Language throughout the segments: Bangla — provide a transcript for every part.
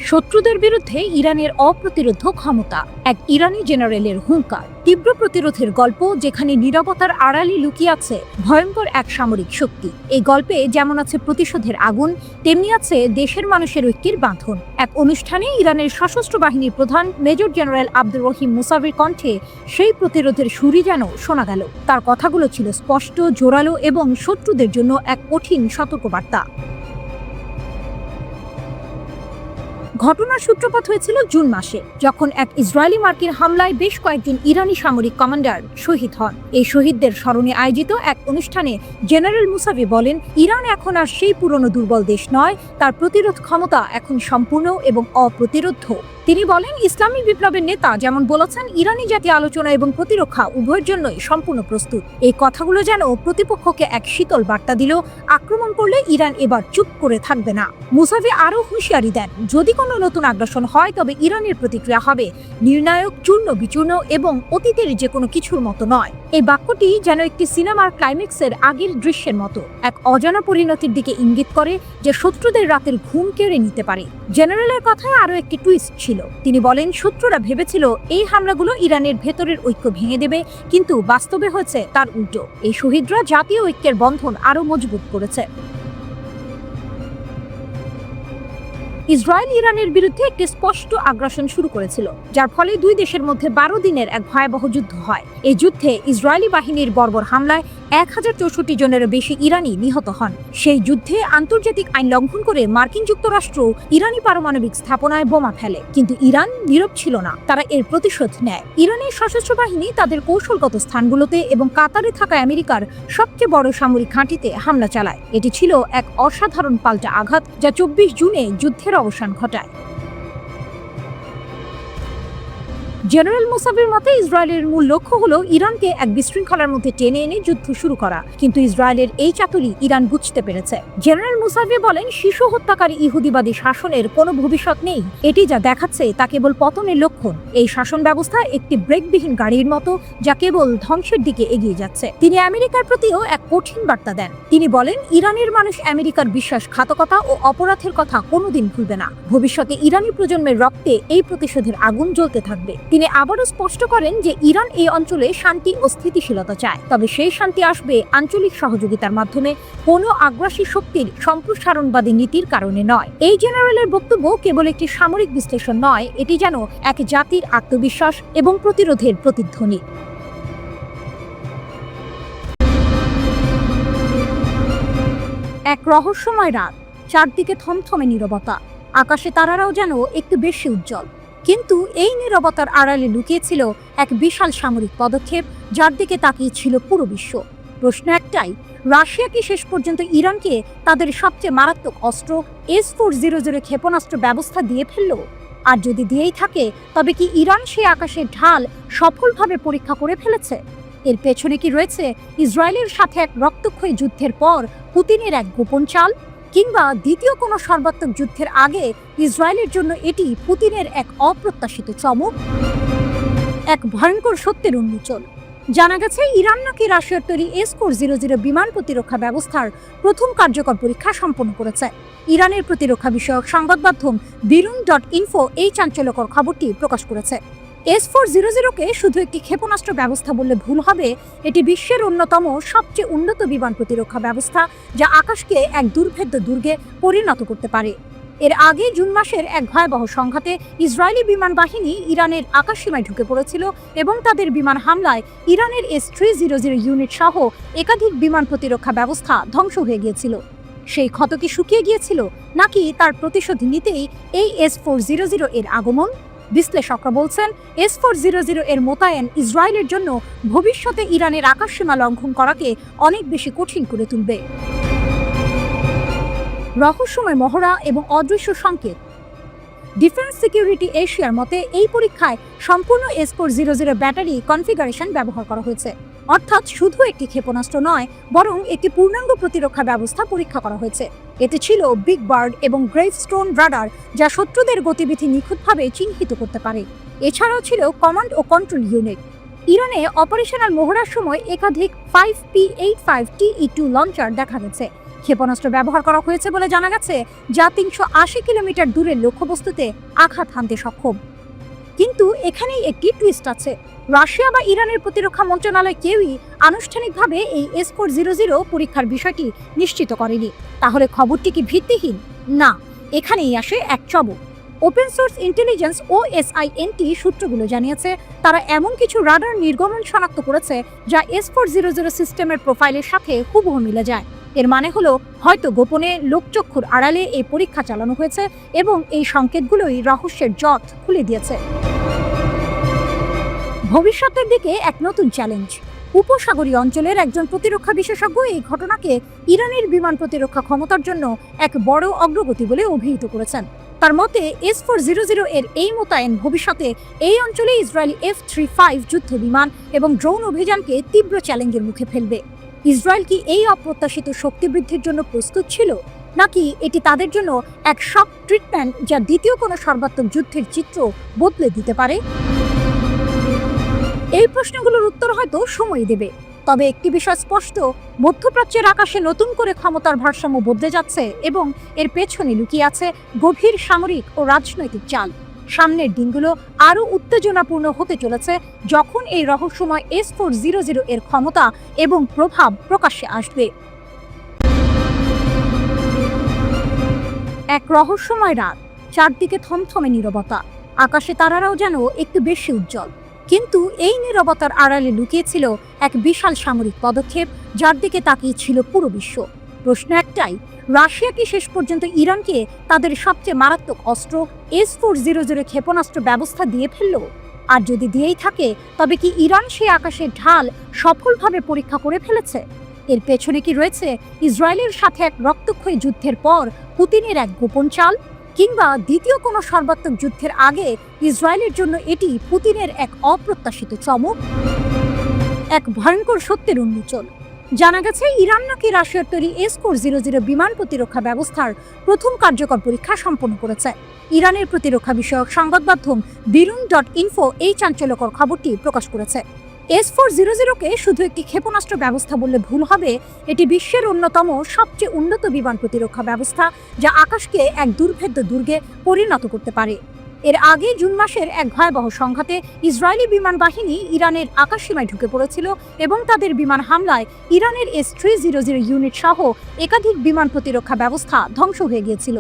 শত্রুদের বিরুদ্ধে ইরানের অপ্রতিরোধ ক্ষমতা, এক ইরানি জেনারেলের হুঙ্কার। তীব্র প্রতিরোধের গল্প, যেখানে নীরবতার আড়ালে লুকিয়ে আছে ভয়ঙ্কর এক সামরিক শক্তি। এই গল্পে যেমন আছে প্রতিশোধের আগুন, তেমনি আছে দেশের মানুষের ঐক্যের বাঁধন। এক অনুষ্ঠানে ইরানের সশস্ত্র বাহিনীর প্রধান মেজর জেনারেল আব্দুর রহিম মুসাভির কণ্ঠে সেই প্রতিরোধের সুরই যেন শোনা গেল। তার কথাগুলো ছিল স্পষ্ট, জোরালো এবং শত্রুদের জন্য এক কঠিন সতর্কবার্তা। ঘটনার সূত্রপাত হয়েছিল জুন মাসে, যখন এক ইসরায়েলি মার্কিন হামলায় বেশ কয়েকজন ইরানি সামরিক কমান্ডার শহীদ হন। এই শহীদদের স্মরণে আয়োজিত এক অনুষ্ঠানে জেনারেল মুসাভি বলেন, ইরান এখন আর সেই পুরনো দুর্বল দেশ নয়, তার প্রতিরোধ ক্ষমতা এখন সম্পূর্ণ এবং অপ্রতিরোধ্য। তিনি বলেন, ইসলামী বিপ্লবের নেতা যেমন বলেছেন, ইরানি জাতীয় আলোচনা এবং প্রতিরক্ষা উভয়ের জন্যই সম্পূর্ণ প্রস্তুত। এই কথাগুলো যেন প্রতিপক্ষকে এক শীতল বার্তা দিল, আক্রমণ করলে ইরান এবার চুপ করে থাকবে না। মুসাভি আরও হুঁশিয়ারি দেন, যদি কোনো নতুন আগ্রাসন হয় তবে ইরানের প্রতিক্রিয়া হবে নির্ণায়ক, চূর্ণ বিচূর্ণ এবং অতীতের যে কোনো কিছুর মতো নয়। এই বাক্যটি যেন একটি সিনেমার ক্লাইম্যাক্সের আগের দৃশ্যের মতো, এক অজানা পরিণতির দিকে ইঙ্গিত করে যে শত্রুদের রাতের ঘুম কেড়ে নিতে পারে। জেনারেলের কথায় আরও একটি টুইস্ট ছিল। তিনি বলেন, শত্রুরা ভেবেছিল এই হামলাগুলো ইরানের ভেতরের ঐক্য ভেঙে দেবে, কিন্তু বাস্তবে হয়েছে তার উল্টো। এই শহীদরা জাতীয় ঐক্যের বন্ধন আরও মজবুত করেছে। ইসরায়েল ইরানের বিরুদ্ধে একটি স্পষ্ট আগ্রাসন শুরু করেছিল, যার ফলে দুই দেশের মধ্যে 12 দিনের এক ভয়াবহ যুদ্ধ হয়। এই যুদ্ধে ইসরায়েলি বাহিনীর বর্বর হামলায় 1064 জনেরও বেশি ইরানি নিহত হন। সেই যুদ্ধে আন্তর্জাতিক আইন লঙ্ঘন করে মার্কিন যুক্তরাষ্ট্র ইরানি পারমাণবিক স্থাপনায় বোমা ফেলে, কিন্তু ইরান নীরব ছিল না, তারা এর প্রতিশোধ নেয়। ইরানের সশস্ত্র বাহিনী তাদের কৌশলগত স্থানগুলোতে এবং কাতারে থাকা আমেরিকার সবচেয়ে বড় সামরিক ঘাঁটিতে হামলা চালায়। এটি ছিল এক অসাধারণ পাল্টা আঘাত, যা 24 জুনে যুদ্ধের অবসান ঘটায়। জেনারেল মুসাভির মতে, ইসরায়েলের মূল লক্ষ্য হলো ইরানকে এক বিশৃঙ্খলার মধ্যে টেনে এনে যুদ্ধ শুরু করা, কিন্তু ইসরায়েলের এই চাতুরি ইরান বুঝতে পেরেছে। জেনারেল মুসাভি বলেন, শিশু হত্যাকারী ইহুদিবাদী শাসনের কোনো ভবিষ্যৎ নেই, এটি যা দেখাচ্ছে তা কেবল পতনের লক্ষণ। এই শাসন ব্যবস্থা একটি ব্রেকবিহীন গাড়ির মতো, যা কেবল ধ্বংসের দিকে এগিয়ে যাচ্ছে। তিনি আমেরিকার প্রতিও এক কঠিন বার্তা দেন। তিনি বলেন, ইরানের মানুষ আমেরিকার বিশ্বাসঘাতকতা ও অপরাধের কথা কোনোদিন ভুলবে না। ভবিষ্যতে ইরানি প্রজন্মের রক্তে এই প্রতিশোধের আগুন জ্বলতে থাকবে। তিনি আবারও স্পষ্ট করেন যে ইরান এই অঞ্চলে শান্তি ও স্থিতিশীলতা চায়, তবে সেই শান্তি আসবে আঞ্চলিক সহযোগিতার মাধ্যমে, কোনো আগ্রাসী শক্তির সম্প্রসারণবাদী নীতির কারণে নয়। এই জেনারেলের বক্তব্য কেবল একটি সামরিক বিশ্লেষণ নয়, এটি যেন এক জাতির আত্মবিশ্বাস এবং প্রতিরোধের প্রতিধ্বনি। এক রহস্যময় রাত, চারদিকে থমথমে নীরবতা, আকাশে তারারাও যেন একটু বেশি উজ্জ্বল। কিন্তু এই নীরবতার আড়ালে লুকিয়েছিল এক বিশাল সামরিক পদক্ষেপ, যার দিকে তাকিয়েছিল পুরো বিশ্ব। প্রশ্ন একটাই, রাশিয়া কি শেষ পর্যন্ত ইরানকে তাদের সবচেয়ে মারাত্মক অস্ত্র S-400 ক্ষেপণাস্ত্র ব্যবস্থা দিয়ে ফেলল? আর যদি দিয়েই থাকে, তবে কি ইরান সেই আকাশের ঢাল সফলভাবে পরীক্ষা করে ফেলেছে? এর পেছনে কি রয়েছে ইসরায়েলের সাথে এক রক্তক্ষয়ী যুদ্ধের পর পুতিনের এক গোপন চাল, কিংবা দ্বিতীয় কোনো সর্বাত্মক যুদ্ধের আগে ইসরায়েলের জন্য এটি পুতিনের এক অপ্রত্যাশিত চমক? এক ভয়ঙ্কর সত্যের উন্মোচন। জানা গেছে, ইরান নাকি রাশিয়ার তৈরি S-400 বিমান প্রতিরক্ষা ব্যবস্থার প্রথম কার্যকর পরীক্ষা সম্পন্ন করেছে। ইরানের প্রতিরক্ষা বিষয়ক সংবাদ মাধ্যম birun.info এই চাঞ্চল্যকর খবরটি প্রকাশ করেছে। S-400-কে শুধু একটি ক্ষেপণাস্ত্র ব্যবস্থা বললে ভুল হবে, এটি বিশ্বের অন্যতম সবচেয়ে উন্নত বিমান প্রতিরক্ষা ব্যবস্থা, যা আকাশকে এক দুর্ভেদ্য দুর্গে পরিণত করতে পারে। এর আগে জুন মাসের এক ভয়াবহ সংঘাতে ইসরায়েলি বিমান বাহিনী ইরানের আকাশসীমায় ঢুকে পড়েছিল এবং তাদের বিমান হামলায় ইরানের S-300 ইউনিট সহ একাধিক বিমান প্রতিরক্ষা ব্যবস্থা ধ্বংস হয়ে গিয়েছিল। সেই ক্ষত কি শুকিয়ে গিয়েছিল, নাকি তার প্রতিশোধ নিতেই এই S-400 এর আগমন? বিশ্লেষকরা বলছেন, S-400 এর মোতায়েন ইসরায়েলের জন্য ভবিষ্যতে ইরানের আকাশসীমা লঙ্ঘন করাকে অনেক বেশি কঠিন করে তুলবে। রহস্যময় মহড়া এবং অদৃশ্য সংকেত। ডিফেন্স সিকিউরিটি এশিয়ার মতে, এই পরীক্ষায় সম্পূর্ণ S-400 ব্যাটারি কনফিগারেশন ব্যবহার করা হয়েছে, অর্থাৎ শুধু একটি ক্ষেপণাস্ত্র নয়, বরং একটি পূর্ণাঙ্গ প্রতিরক্ষা ব্যবস্থা পরীক্ষা করা হয়েছে। এতে ছিল বিগ বার্ড এবং গ্রেভস্টোন রাডার, যা শত্রুদের গতিবিধি নিখুঁতভাবে চিহ্নিত করতে পারে। এছাড়াও ছিল কমান্ড ও কন্ট্রোল ইউনিট। ইরানে অপারেশনাল মহড়ার সময় একাধিক 5P-85 TE2 লঞ্চার দেখা গেছে। ক্ষেপণাস্ত্র ব্যবহার করা হয়েছে বলে জানা গেছে, যা ৩৮০ কিলোমিটার দূরের লক্ষ্যবস্তুতে আঘাত হানতে সক্ষম। কিন্তু এখানেই একটি টুইস্ট আছে। রাশিয়া বা ইরানের প্রতিরক্ষা মন্ত্রণালয় কেউই আনুষ্ঠানিকভাবে এই S-400 পরীক্ষার বিষয়টি নিশ্চিত করেনি। তাহলে খবরটি কি ভিত্তিহীন? না, এখানেই আসে এক চমক। ওপেন সোর্স ইন্টেলিজেন্স OSINT সূত্রগুলো জানিয়েছে, তারা এমন কিছু রাডার নির্গমন শনাক্ত করেছে যা S-400 সিস্টেমের প্রোফাইলের সাথে হুবহু মিলে যায়। এর মানে হলো হয়তো গোপনে লোকচক্ষুর আড়ালে এই পরীক্ষা চালানো হয়েছে এবং এই সংকেতগুলোই রহস্যের জট খুলে দিয়েছে। ভবিষ্যতের দিকে এক নতুন চ্যালেঞ্জ। উপসাগরীয় অঞ্চলের একজন প্রতিরক্ষা বিশেষজ্ঞ এই ঘটনাকে ইরানের বিমান প্রতিরক্ষা ক্ষমতার জন্য এক বড় অগ্রগতি বলে অভিহিত করেছেন। তার মতে S-400 এর এই মোতায়েন ভবিষ্যতে এই অঞ্চলে ইসরায়েলি F-35 যুদ্ধ বিমান এবং ড্রোন অভিযানকে তীব্র চ্যালেঞ্জের মুখে ফেলবে। ইসরায়েল কি এই অপ্রত্যাশিত শক্তি বৃদ্ধির জন্য প্রস্তুত ছিল, নাকি এটি তাদের জন্য এক শক ট্রিটমেন্ট যা দ্বিতীয় কোনো সর্বাত্মক যুদ্ধের চিত্র বদলে দিতে পারে? এই প্রশ্নগুলোর উত্তর হয়তো সময় দেবে, তবে একটি বিষয় স্পষ্ট, মধ্যপ্রাচ্যের আকাশে নতুন করে ক্ষমতার ভারসাম্য বদলে যাচ্ছে এবং এর পেছনে লুকিয়ে আছে গভীর সামরিক ও রাজনৈতিক চাল। সামনের দিনগুলো আরও উত্তেজনাপূর্ণ হতে চলেছে যখন এই রহস্যময় S-400 এর ক্ষমতা এবং প্রভাব প্রকাশ্যে আসবে। এক রহস্যময় রাত, চারদিকে থমথমে নীরবতা। আকাশে তারারাও যেন একটু বেশি উজ্জ্বল। কিন্তু এই নীরবতার আড়ালে লুকিয়েছিল এক বিশাল সামরিক পদক্ষেপ, যার দিকে তাকিয়েছিল পুরো বিশ্ব। প্রশ্ন একটাই, রাশিয়া কি শেষ পর্যন্ত ইরানকে তাদের সবচেয়ে মারাত্মক অস্ত্র S-400 ক্ষেপণাস্ত্র ব্যবস্থা দিয়ে ফেলল? আর যদি দিয়েই থাকে, তবে কি ইরান সেই আকাশের ঢাল সফলভাবে পরীক্ষা করে ফেলেছে? এর পেছনে কি রয়েছে ইসরায়েলের সাথে এক রক্তক্ষয়ী যুদ্ধের পর পুতিনের এক গোপন চাল, কিংবা দ্বিতীয় কোনো সর্বাত্মক যুদ্ধের আগে ইসরায়েলের জন্য এটি পুতিনের এক অপ্রত্যাশিত চমক? এক ভয়ঙ্কর সত্যের উন্মোচন। জানা গেছে ইরান নাকি রাশিয়ার তৈরি S-400 বিমান প্রতিরক্ষা ব্যবস্থার প্রথম কার্যকর পরীক্ষা সম্পন্ন করেছে। ইরানের প্রতিরক্ষা বিষয়ক সংবাদ মাধ্যম birun.info এই চাঞ্চল্যকর খবরটি প্রকাশ করেছে। S-400-কে শুধু একটি ক্ষেপণাস্ত্র ব্যবস্থা বললে ভুল হবে। এটি বিশ্বের অন্যতম সবচেয়ে উন্নত বিমান প্রতিরক্ষা ব্যবস্থা, যা আকাশকে এক দুর্ভেদ্য দুর্গে পরিণত করতে পারে। এর আগে জুন মাসের এক ভয়াবহ সংঘাতে ইসরায়েলি বিমান বাহিনী ইরানের আকাশসীমায় ঢুকে পড়েছিল এবং তাদের বিমান হামলায় ইরানের S-300 ইউনিট সহ একাধিক বিমান প্রতিরক্ষা ব্যবস্থা ধ্বংস হয়ে গিয়েছিল।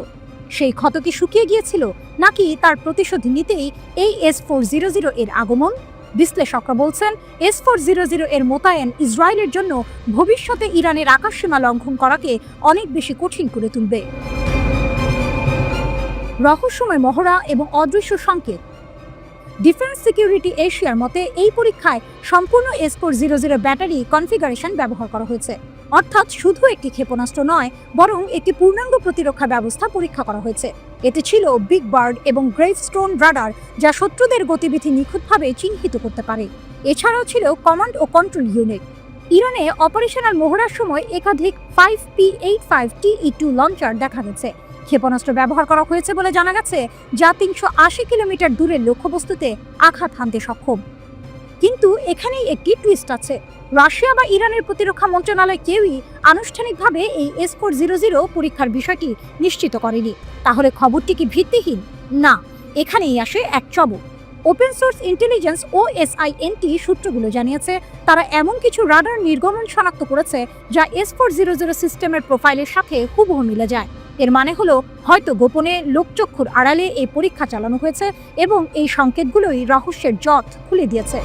সেই ক্ষত কি শুকিয়ে গিয়েছিল, নাকি তার প্রতিশোধ নিতেই এই S-400 এর আগমন? বিশ্লেষকরা বলছেন S-400 এর মোতায়েন ইসরায়েলের জন্য ভবিষ্যতে ইরানের আকাশসীমা লঙ্ঘন করাকে অনেক বেশি কঠিন করে তুলবে। রহস্যময় মহড়া এবং অদৃশ্য সংকেত। ডিফেন্স সিকিউরিটি এশিয়ার মতে এই পরীক্ষায় সম্পূর্ণ S-400 ব্যাটারি কনফিগারেশন ব্যবহার করা হয়েছে। অর্থাৎ শুধু একটি ক্ষেপণাস্ত্র নয়, বরং একটি পূর্ণাঙ্গ প্রতিরক্ষা ব্যবস্থা পরীক্ষা করা হয়েছে। এতে ছিল বিগ বার্ড এবং গ্রেভস্টোন রাডার, যা শত্রুদের গতিবিধি নিখুঁতভাবে চিহ্নিত করতে পারে। এছাড়াও ছিল কমান্ড ও কন্ট্রোল ইউনিট। ইরানে অপারেশনাল মহড়ার সময় একাধিক 5P-85 TE-2 লঞ্চার দেখা গেছে। ক্ষেপণাস্ত্র ব্যবহার করা হয়েছে বলে জানা গেছে, যা ৩৮০ কিলোমিটার দূরের লক্ষ্যবস্তুতে আঘাত হানতে সক্ষম। কিন্তু এখানেই একটি টুইস্ট আছে। রাশিয়া বা ইরানের প্রতিরক্ষা মন্ত্রণালয় কেউই আনুষ্ঠানিকভাবে এই S-400 পরীক্ষার বিষয়টি নিশ্চিত করেনি। তাহলে খবরটি কি ভিত্তিহীন? না, এখানেই আসে এক চমক। ওপেন সোর্স ইন্টেলিজেন্স OSINT সূত্রগুলো জানিয়েছে, তারা এমন কিছু রাডার নির্গমন শনাক্ত করেছে যা S-400 সিস্টেমের প্রোফাইলের সাথে হুবহু মিলে যায়। এর মানে হলো হয়তো গোপনে লোকচক্ষুর আড়ালে এই পরীক্ষা চালানো হয়েছে এবং এই সংকেতগুলোই রহস্যের জট খুলে দিয়েছে।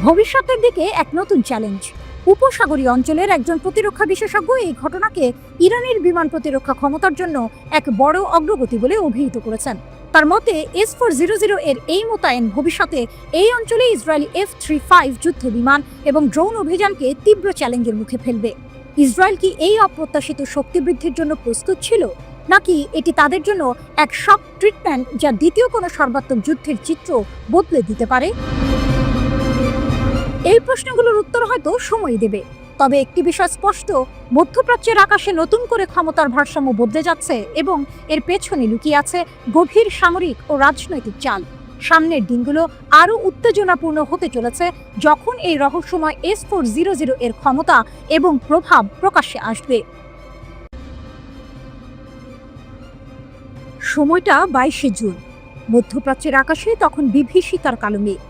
ভবিষ্যতের দিকে এক নতুন চ্যালেঞ্জ। উপসাগরীয় অঞ্চলের একজন প্রতিরক্ষা বিশেষজ্ঞ এই ঘটনাকে ইরানের বিমান প্রতিরক্ষা ক্ষমতার জন্য এক বড় অগ্রগতি বলে অভিহিত করেছেন। তার মতে S-400 এর এই মোতায়েন ভবিষ্যতে এই অঞ্চলে ইসরায়েলি F-35 যুদ্ধ বিমান এবং ড্রোন অভিযানকে তীব্র চ্যালেঞ্জের মুখে ফেলবে। ইসরায়েল কি এই অপ্রত্যাশিত শক্তি বৃদ্ধির জন্য প্রস্তুত ছিল, নাকি এটি তাদের জন্য এক শক ট্রিটমেন্ট যা দ্বিতীয় কোনো সর্বাত্মক যুদ্ধের চিত্র বদলে দিতে পারে? এই প্রশ্নগুলোর উত্তর হয়তো সময় দেবে, তবে একটি বিষয় স্পষ্ট, মধ্যপ্রাচ্যের আকাশে নতুন করে ক্ষমতার ভারসাম্য বদলে যাচ্ছে এবং এর পেছনে লুকিয়ে আছে গভীর সামরিক ও রাজনৈতিক চাল। সামনের দিনগুলো আরও উত্তেজনাপূর্ণ হতে চলেছে যখন এই রহস্যময় S-400 এর ক্ষমতা এবং প্রভাব প্রকাশ্যে আসবে। সময়টা 22শে জুন। মধ্যপ্রাচ্যের আকাশে তখন বিভীষিকার কালো মেঘ।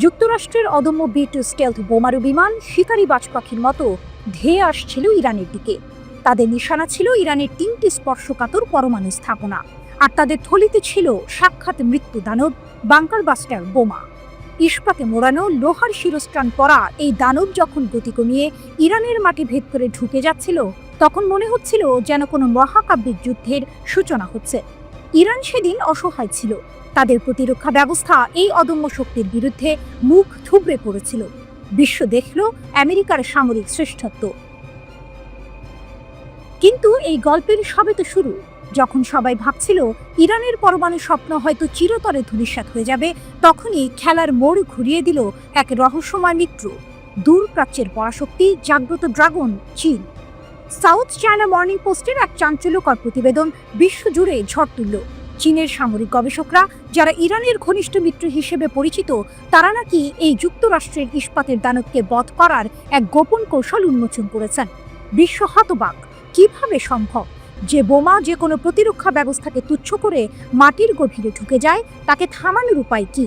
যুক্তরাষ্ট্রের অদম্য B-2 স্টেলথ বোমারু বিমান শিকারী বাজ পাখির মতো ধেয়ে আসছিল ইরানের দিকে। তাদের নিশানা ছিল ইরানের 3টি স্পর্শকাতর পরমাণু স্থাপনা, আর তাদের থলিতে ছিল সাক্ষাৎ মৃত্যু দানব বাংকার বাস্টার বোমা। ইস্পাতে মোড়ানো লোহার শিরস্ত্রাণ পরা এই দানব যখন গতি কমিয়ে ইরানের মাটি ভেদ করে ঢুকে যাচ্ছিল, তখন মনে হচ্ছিল যেন কোনো মহাকাব্যিক যুদ্ধের সূচনা হচ্ছে। ইরান সেদিন অসহায় ছিল। তাদের প্রতিরক্ষা ব্যবস্থা এই অদম্য শক্তির বিরুদ্ধে মুখ থুবড়ে পড়েছিল। বিশ্ব দেখল আমেরিকার সামরিক শ্রেষ্ঠত্ব। কিন্তু এই গল্পের সবে তো শুরু। যখন সবাই ভাবছিল ইরানের পরমাণু স্বপ্ন হয়তো চিরতরে ধূলিসাৎ হয়ে যাবে, তখনই খেলার মোড় ঘুরিয়ে দিল এক রহস্যময় মিত্র, দূর প্রাচ্যের পরাশক্তি, জাগ্রত ড্রাগন চীন। সাউথ চায়না মর্নিং পোস্টের এক চাঞ্চল্যকর প্রতিবেদন বিশ্বজুড়ে ঝড় তুলল। চীনের সামরিক গবেষকরা, যারা ইরানের ঘনিষ্ঠ মিত্র হিসেবে পরিচিত, তারা নাকি এই যুক্তরাষ্ট্রের ইস্পাতের দানবকে বধ করার এক গোপন কৌশল উন্মোচন করেছেন। বিশ্ব হতবাক। কিভাবে সম্ভব যে বোমা যে কোনো প্রতিরক্ষা ব্যবস্থাকে তুচ্ছ করে মাটির গভীরে ঢুকে যায়? তাকে থামানোর উপায় কি?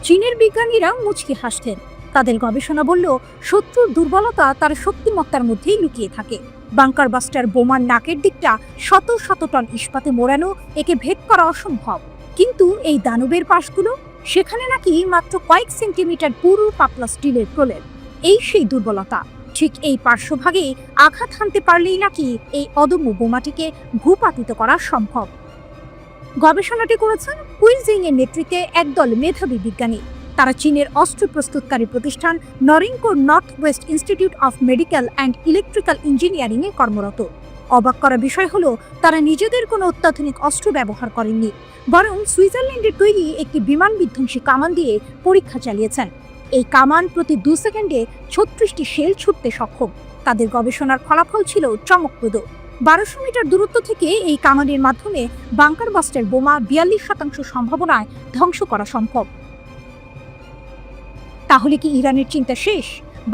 চীনের বিজ্ঞানীরা মুচকি হাসতেন। তাদের গবেষণা বলল, শত্রুর দুর্বলতা তার শক্তিমত্তার মধ্যেই লুকিয়ে থাকে। বাংকার বাস্টার বোমার নাকের দিকটা শত শত টন ইস্পাতে মোড়ানো, একে ভেদ করা অসম্ভব। কিন্তু এই দানবের পাশগুলো, সেখানে নাকি মাত্র কয়েক সেন্টিমিটার পুরু পাতলা স্টিলের প্রলেপ। এই সেই দুর্বলতা। ঠিক এই পার্শ্বভাগে আঘাত হানতে পারলেই নাকি এই অদম্য বোমাটিকে ভূপাতিত করা সম্ভব। গবেষণাটি করেছেন কুইজিং এর নেতৃত্বে একদল মেধাবী বিজ্ঞানী। তারা চীনের অস্ত্র প্রস্তুতকারী প্রতিষ্ঠান নরিংকোর north west institute of medical and electrical engineering এ কর্মরত। অবাক করা বিষয় হলো, তারা নিজেদের কোনো অত্যাধুনিক অস্ত্র ব্যবহার করেননি, বরং সুইজারল্যান্ডের তৈরি একটি বিমান বিধ্বংসী কামান দিয়ে পরীক্ষা চালিয়েছেন। এই কামান প্রতি 2 সেকেন্ডে 36টি শেল ছুটতে সক্ষম। তাদের গবেষণার ফলাফল ছিল চমকপ্রদ। 1200 মিটার দূরত্ব থেকে এই কামানের মাধ্যমে বাংকার বাস্টার বোমা 42% সম্ভাবনায় ধ্বংস করা সম্ভব। তাহলে কি ইরানের চিন্তা শেষ?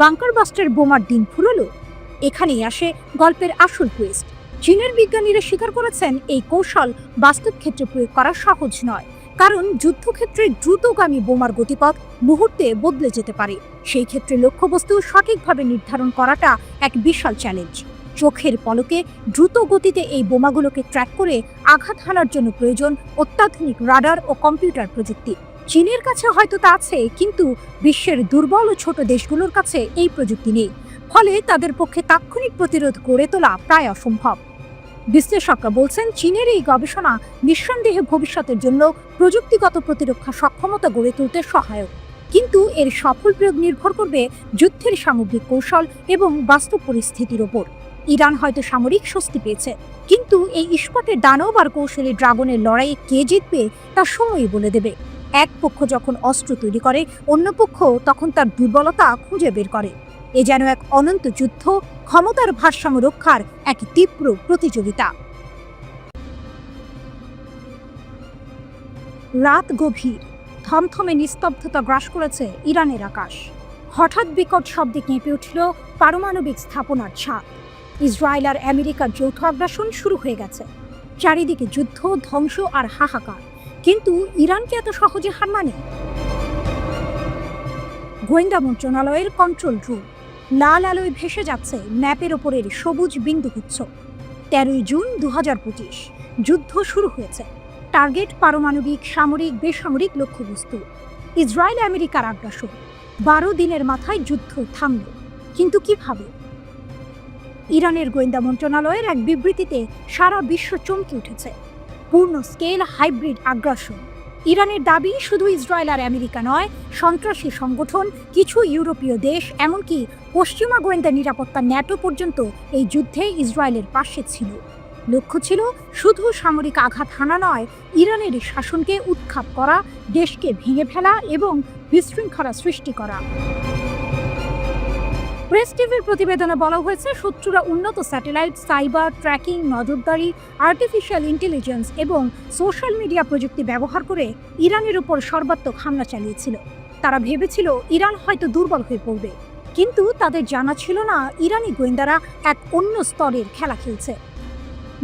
বাংকার বাস্টার বোমার দিন ফুরলো? এখানেই আসে গল্পের আসল টুইস্ট। চীনের বিজ্ঞানীরা স্বীকার করেছেন এই কৌশল বাস্তব ক্ষেত্রে প্রয়োগ করা সহজ নয়, কারণ যুদ্ধক্ষেত্রে দ্রুতগামী বোমার গতিপথ মুহূর্তে বদলে যেতে পারে। সেই ক্ষেত্রে লক্ষ্যবস্তু সঠিকভাবে নির্ধারণ করাটা এক বিশাল চ্যালেঞ্জ। চোখের পলকে দ্রুত গতিতে এই বোমাগুলোকে ট্র্যাক করে আঘাত হানার জন্য প্রয়োজন অত্যাধুনিক রাডার ও কম্পিউটার প্রযুক্তি। চীনের কাছে হয়তো তা আছে, কিন্তু বিশ্বের দুর্বল ও ছোট দেশগুলোর কাছে এই প্রযুক্তি নেই। ফলে তাদের পক্ষে তাৎক্ষণিক প্রতিরোধ গড়ে তোলা প্রায় অসম্ভব। বিশ্লেষকরা বলছেন, চীনের এই গবেষণা নিঃসন্দেহে ভবিষ্যতের জন্য প্রযুক্তিগত প্রতিরক্ষা সক্ষমতা গড়ে তুলতে সহায়ক। কিন্তু এর সফল প্রয়োগ নির্ভর করবে যুদ্ধের সামগ্রিক কৌশল এবং বাস্তব পরিস্থিতির ওপর। ইরান হয়তো সামরিক স্বস্তি পেয়েছে, কিন্তু এই ইস্পাতের দানব আর কৌশলী ড্রাগনের লড়াইয়ে কে জিতবে তা সময়ই বলে দেবে। এক পক্ষ যখন অস্ত্র তৈরি করে, অন্য পক্ষ তখন তার দুর্বলতা খুঁজে বের করে। এ যেন এক অনন্ত যুদ্ধ, ক্ষমতার ভারসাম্য রক্ষার এক তীব্র প্রতিযোগিতা। রাত গভীর, থমথমে নিস্তব্ধতা গ্রাস করেছে ইরানের আকাশ। হঠাৎ বিকট শব্দে কেঁপে উঠল পারমাণবিক স্থাপনার ছাদ। ইসরায়েল আর আমেরিকার যৌথ আগ্রাসন শুরু হয়ে গেছে। চারিদিকে যুদ্ধ, ধ্বংস আর হাহাকার। কিন্তু ইরানকে এত সহজে হার মানে? গোয়েন্দা মন্ত্রণালয়ের কন্ট্রোল রুম। লাল আলোয় ভেসে যাচ্ছে ম্যাপের ওপরের সবুজ বিন্দুগুচ্ছ। 13 জুন 2025। যুদ্ধ শুরু হয়েছে। টার্গেট পারমাণবিক, সামরিক, বেসামরিক লক্ষ্যবস্তু। ইসরায়েল আমেরিকার আগ্রাসন। 12 দিনের মাথায় যুদ্ধ থামল। কিন্তু কিভাবে? ইরানের গোয়েন্দা মন্ত্রণালয়ের এক বিবৃতিতে সারা বিশ্ব চমকে উঠেছে। পূর্ণ স্কেল হাইব্রিড আগ্রাসন। ইরানের দাবি, শুধু ইসরায়েল আর আমেরিকা নয়, সন্ত্রাসী সংগঠন, কিছু ইউরোপীয় দেশ, এমনকি পশ্চিমা গোয়েন্দা নিরাপত্তা ন্যাটো পর্যন্ত এই যুদ্ধে ইসরায়েলের পাশে ছিল। লক্ষ্য ছিল শুধু সামরিক আঘাত হানা নয়, ইরানের শাসনকে উৎখাত করা, দেশকে ভেঙে ফেলা এবং বিশৃঙ্খলা সৃষ্টি করা। প্রেস টিভির প্রতিবেদনে বলা হয়েছে, শত্রুরা উন্নত স্যাটেলাইট, সাইবার ট্র্যাকিং, নজরদারি, আর্টিফিশিয়াল ইন্টেলিজেন্স এবং সোশ্যাল মিডিয়া প্রযুক্তি ব্যবহার করে ইরানের উপর সর্বাত্মক হামলা চালিয়েছিল। তারা ভেবেছিল ইরান হয়তো দুর্বল হয়ে পড়বে, কিন্তু তাদের জানা ছিল না ইরানি গোয়েন্দারা এক অন্য স্তরের খেলা খেলছে।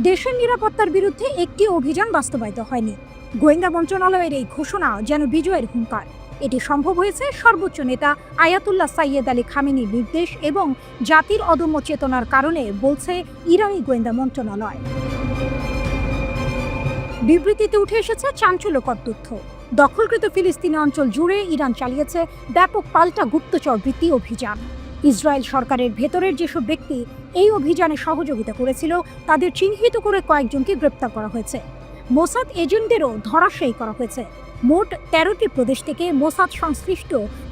দেশের নিরাপত্তার বিরুদ্ধে একটি অভিযান বাস্তবায়িত হয়নি। গোয়েন্দা মন্ত্রণালয়ের এই ঘোষণা যেন বিজয়ের হুঙ্কার। এটি সম্ভব হয়েছে সর্বোচ্চ নেতা আয়াতুল্লাহ সাইয়েদ আলী খামেনির নির্দেশ এবং জাতির অদম্য চেতনার কারণে, বলছে ইরানি গোয়েন্দা মন্ত্রণালয়। বিবৃতিতে উঠে এসেছে চাঞ্চল্যকর তথ্য। দখলকৃত ফিলিস্তিনি অঞ্চল জুড়ে ইরান চালিয়েছে ব্যাপক পাল্টা গুপ্তচর বৃত্তি অভিযান। ইসরায়েল সরকারের ভেতরের যেসব ব্যক্তি এই অভিযানে সহযোগিতা করেছিল তাদের চিহ্নিত করে কয়েকজনকে গ্রেপ্তার করা হয়েছে। মোসাদ এজেন্টদেরও ধরাশায়ী করা হয়েছে। মোট 13টি প্রদেশ থেকে মোসাদ সংশ্লিষ্ট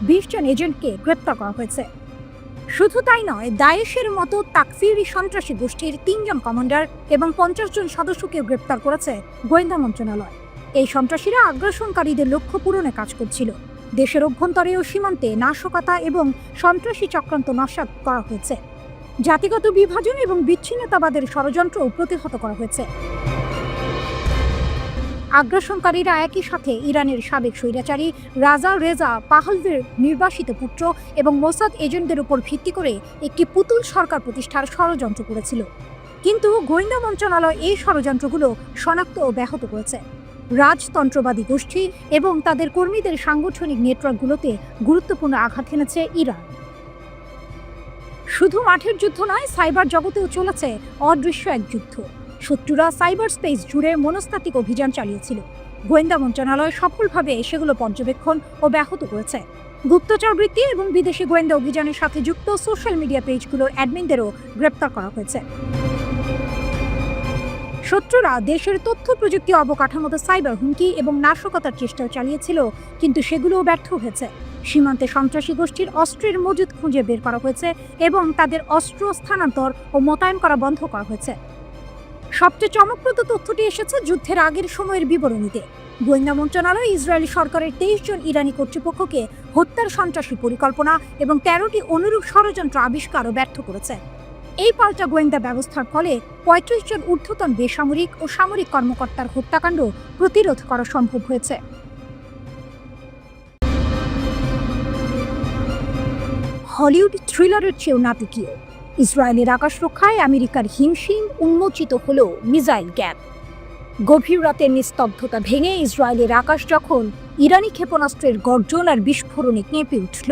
20 জন এজেন্টকে গ্রেপ্তার করা হয়েছে। শুধু তাই নয়, দায়েশের মতো তাকফিরি সন্ত্রাসী গোষ্ঠীর 3 জন কমান্ডার এবং 50 জন সদস্যকে গ্রেপ্তার করেছে গোয়েন্দা মন্ত্রণালয়। এই সন্ত্রাসীরা আগ্রাসনকারীদের লক্ষ্য পূরণে কাজ করছিল। দেশের অভ্যন্তরে ও সীমান্তে নাশকতা এবং সন্ত্রাসী চক্রান্ত নস্যাৎ করা হয়েছে। জাতিগত বিভাজন এবং বিচ্ছিন্নতাবাদের ষড়যন্ত্রও প্রতিহত করা হয়েছে। আগ্রাসনকারীরা একই সাথে ইরানের সাবেক স্বৈরাচারী রাজা রেজা পাহলভির নির্বাসিত পুত্র এবং মোসাদ এজেন্টদের উপর ভিত্তি করে একটি পুতুল সরকার প্রতিষ্ঠার ষড়যন্ত্র করেছিল। কিন্তু গোয়েন্দা মন্ত্রণালয় এই ষড়যন্ত্রগুলো শনাক্ত ও ব্যাহত করেছে। রাজতন্ত্রবাদী গোষ্ঠী এবং তাদের কর্মীদের সাংগঠনিক নেটওয়ার্কগুলোতে গুরুত্বপূর্ণ আঘাত এনেছে ইরান। শুধু মাঠের যুদ্ধ নয়, সাইবার জগতেও চলেছে অদৃশ্য এক যুদ্ধ। শত্রুরা সাইবার স্পেস জুড়ে মনস্তাত্ত্বিক অভিযান চালিয়েছিল। গোয়েন্দা মন্ত্রণালয় সফলভাবে সেগুলো পর্যবেক্ষণ ও ব্যাহত করেছে। গুপ্তচর বৃত্তি এবং বিদেশি গোয়েন্দা অভিযানের সাথে যুক্ত সোশ্যাল মিডিয়া পেজগুলোর অ্যাডমিনদেরও গ্রেপ্তার করা হয়েছে। শত্রুরা দেশের তথ্য প্রযুক্তি অবকাঠামোতে সাইবার হুমকি এবং নাশকতার চেষ্টাও চালিয়েছিল, কিন্তু সেগুলোও ব্যর্থ হয়েছে। সীমান্তে সন্ত্রাসী গোষ্ঠীর অস্ত্রের মজুদ খুঁজে বের করা হয়েছে এবং তাদের অস্ত্র স্থানান্তর ও মোতায়েন করা বন্ধ করা হয়েছে। সবচেয়ে চমকপ্রদ তথ্যটি এসেছে যুদ্ধের আগের সময়ের বিবরণীতে। গোয়েন্দা মন্ত্রণালয় ইসরায়েলি সরকারের 23 জন ইরানি কর্তৃপক্ষকে হত্যার সন্ত্রাসী পরিকল্পনা এবং 13টি অনুরূপ ষড়যন্ত্র আবিষ্কার ও ব্যর্থ করেছে। এই পাল্টা গোয়েন্দা ব্যবস্থার ফলে 35 জন ঊর্ধ্বতন বেসামরিক ও সামরিক কর্মকর্তার হত্যাকাণ্ড প্রতিরোধ করা সম্ভব হয়েছে। হলিউড থ্রিলারের চেয়েও নাটকীয়। ইসরায়েলের আকাশ রক্ষায় আমেরিকার হিমশিম উন্মোচিত হল মিসাইল গ্যাপ। গভীর রাতের নিস্তব্ধতা ভেঙে ইসরায়েলের আকাশ যখন ইরানি ক্ষেপণাস্ত্রের গর্জন আর বিস্ফোরণে কেঁপে উঠল,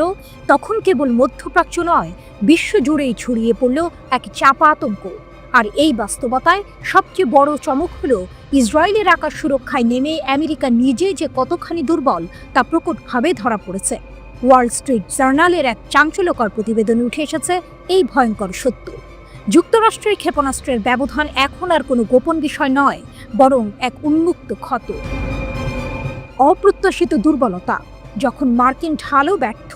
তখন কেবল মধ্যপ্রাচ্য নয়, বিশ্বজুড়েই ছড়িয়ে পড়ল এক চাপা আতঙ্ক। আর এই বাস্তবতায় সবচেয়ে বড় চমক হল, ইসরায়েলের আকাশ সুরক্ষায় নেমে আমেরিকা নিজে যে কতখানি দুর্বল তা প্রকটভাবে ধরা পড়েছে। ওয়াল স্ট্রিট জার্নালের এক চাঞ্চল্যকর প্রতিবেদনে উঠে এসেছে এই ভয়ঙ্কর সত্য। যুক্তরাষ্ট্রের ক্ষেপণাস্ত্রের ব্যবধান এখন আর কোনো গোপন বিষয় নয়, বরং এক উন্মুক্ত ক্ষত। অপ্রত্যাশিত দুর্বলতা যখন মার্কিন ঢালও ব্যর্থ।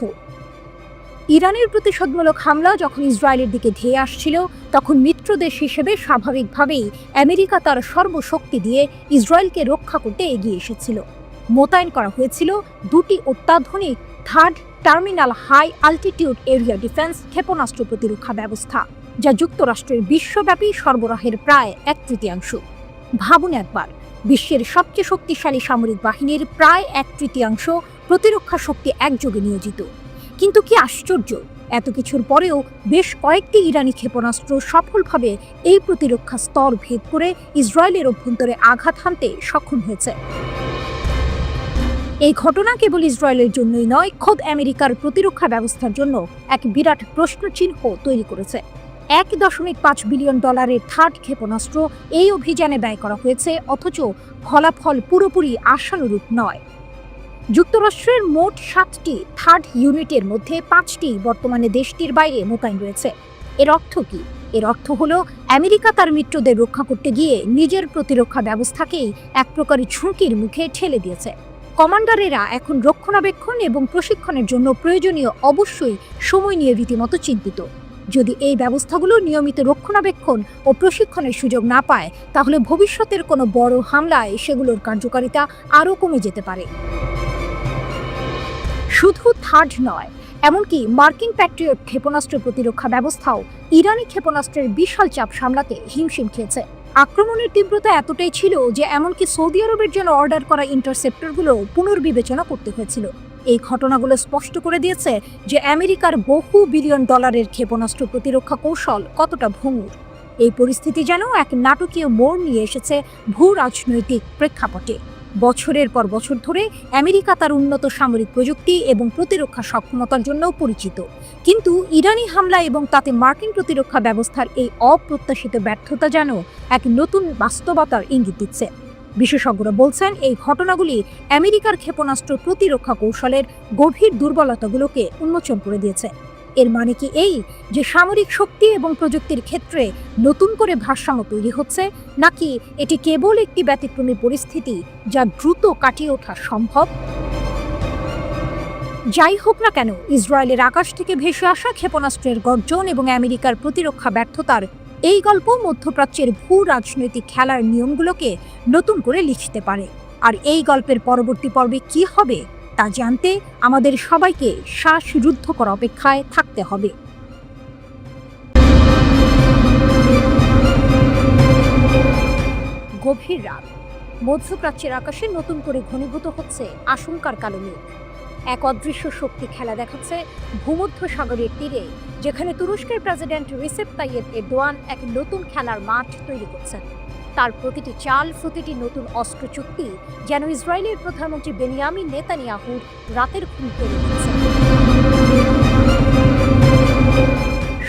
ইরানের প্রতিশোধমূলক হামলা যখন ইসরায়েলের দিকে ধেয়ে আসছিল, তখন মিত্রদেশ হিসেবে স্বাভাবিকভাবেই আমেরিকা তার সর্বশক্তি দিয়ে ইসরায়েলকে রক্ষা করতে এগিয়ে এসেছিল। মোতায়েন করা হয়েছিল 2টি অত্যাধুনিক THAAD terminal high altitude area defence ক্ষেপণাস্ত্র প্রতিরক্ষা ব্যবস্থা, যা যুক্তরাষ্ট্রের বিশ্বব্যাপী সরবরাহের প্রায় 1/3। ভাবুন একবার, বিশ্বের সবচেয়ে শক্তিশালী সামরিক বাহিনীর প্রায় 1/3 প্রতিরক্ষা শক্তি একযোগে নিয়োজিত। কিন্তু কি আশ্চর্য, এত কিছুর পরেও বেশ কয়েকটি ইরানি ক্ষেপণাস্ত্র সফলভাবে এই প্রতিরক্ষা স্তর ভেদ করে ইসরায়েলের অভ্যন্তরে আঘাত হানতে সক্ষম হয়েছে। এই ঘটনা কেবল ইসরায়েলের জন্যই নয়, খোদ আমেরিকার প্রতিরক্ষা ব্যবস্থার জন্য এক বিরাট প্রশ্নচিহ্ন তৈরি করেছে। $1.5 বিলিয়ন থার্ড ক্ষেপণাস্ত্র এই অভিযানে ব্যয় করা হয়েছে, অথচ ফলাফল পুরোপুরি আশানুরূপ নয়। যুক্তরাষ্ট্রের মোট 7টি থার্ড ইউনিটের মধ্যে 5টি বর্তমানে দেশটির বাইরে মোতায়েন রয়েছে। এর অর্থ কি? এর অর্থ হলো, আমেরিকা তার মিত্রদের রক্ষা করতে গিয়ে নিজের প্রতিরক্ষা ব্যবস্থাকেই এক প্রকারের ঝুঁকির মুখে ঠেলে দিয়েছে। কমান্ডারেরা এখন রক্ষণাবেক্ষণ এবং প্রশিক্ষণের জন্য প্রয়োজনীয় অবশ্যই সময় নিয়ে রীতিমতো চিন্তিত। যদি এই ব্যবস্থাগুলো নিয়মিত রক্ষণাবেক্ষণ ও প্রশিক্ষণের সুযোগ না পায়, তাহলে ভবিষ্যতের কোনো বড় হামলায় সেগুলোর কার্যকারিতা আরও কমে যেতে পারে। শুধু থার্ড নয়, এমনকি মার্কিন প্যাট্রিয়ট ক্ষেপণাস্ত্র প্রতিরক্ষা ব্যবস্থাও ইরানি ক্ষেপণাস্ত্রের বিশাল চাপ সামলাতে হিমশিম খেয়েছে। আক্রমণের তীব্রতা এতটাই ছিল যে এমনকি সৌদি আরবের জন্য অর্ডার করা ইন্টারসেপ্টরগুলো পুনর্বিবেচনা করতে হয়েছিল। এই ঘটনাগুলো স্পষ্ট করে দিয়েছে যে আমেরিকার বহু বিলিয়ন ডলারের ক্ষেপণাস্ত্র প্রতিরক্ষা কৌশল কতটা ভঙ্গুর। এই পরিস্থিতি যেন এক নাটকীয় মোড় নিয়ে এসেছে ভূ রাজনৈতিক প্রেক্ষাপটে। বছরের পর বছর ধরে আমেরিকা তার উন্নত সামরিক প্রযুক্তি এবং প্রতিরক্ষা সক্ষমতার জন্য পরিচিত, কিন্তু ইরানি হামলা এবং তাতে মার্কিন প্রতিরক্ষা ব্যবস্থার এই অপ্রত্যাশিত ব্যর্থতা যেন এক নতুন বাস্তবতার ইঙ্গিত দিচ্ছে। বিশেষজ্ঞরা বলছেন এই ঘটনাগুলি আমেরিকার ক্ষেপণাস্ত্র প্রতিরক্ষা কৌশলের গভীর দুর্বলতাগুলোকে উন্মোচন করে দিয়েছে। এর মানে কি এই যে সামরিক শক্তি এবং প্রযুক্তির ক্ষেত্রে নতুন করে ভারসাম্য তৈরি হচ্ছে, নাকি এটি কেবল একটি ব্যতিক্রমী পরিস্থিতি যা দ্রুত কাটিয়ে ওঠা সম্ভব? যাই হোক না কেন, ইসরায়েলের আকাশ থেকে ভেসে আসা ক্ষেপণাস্ত্রের গর্জন এবং আমেরিকার প্রতিরক্ষা ব্যর্থতার এই গল্প মধ্যপ্রাচ্যের ভূ রাজনৈতিক খেলার নিয়মগুলোকে নতুন করে লিখতে পারে। আর এই গল্পের পরবর্তী পর্বে কি হবে তা জানতে আমাদের সবাইকে শ্বাসরুদ্ধ করা অপেক্ষায় থাকতে হবে। গভীর রাত, মধ্যপ্রাচ্যের আকাশে নতুন করে ঘনীভূত হচ্ছে আশঙ্কার কালো মেঘ। এক অদৃশ্য শক্তি খেলা দেখাচ্ছে ভূমধ্যসাগরের তীরে, যেখানে তুরস্কের প্রেসিডেন্ট রিসেপ তাইয়েপ এরদোয়ান এক নতুন খেলার মাঠ তৈরি করছেন। তার প্রতিটি চাল, প্রতিটি নতুন অস্ত্র চুক্তি যেন ইসরায়েলের প্রধানমন্ত্রী বেনিয়ামিন নেতানিয়াহুর রাতের ঘুম কেড়ে নিচ্ছে।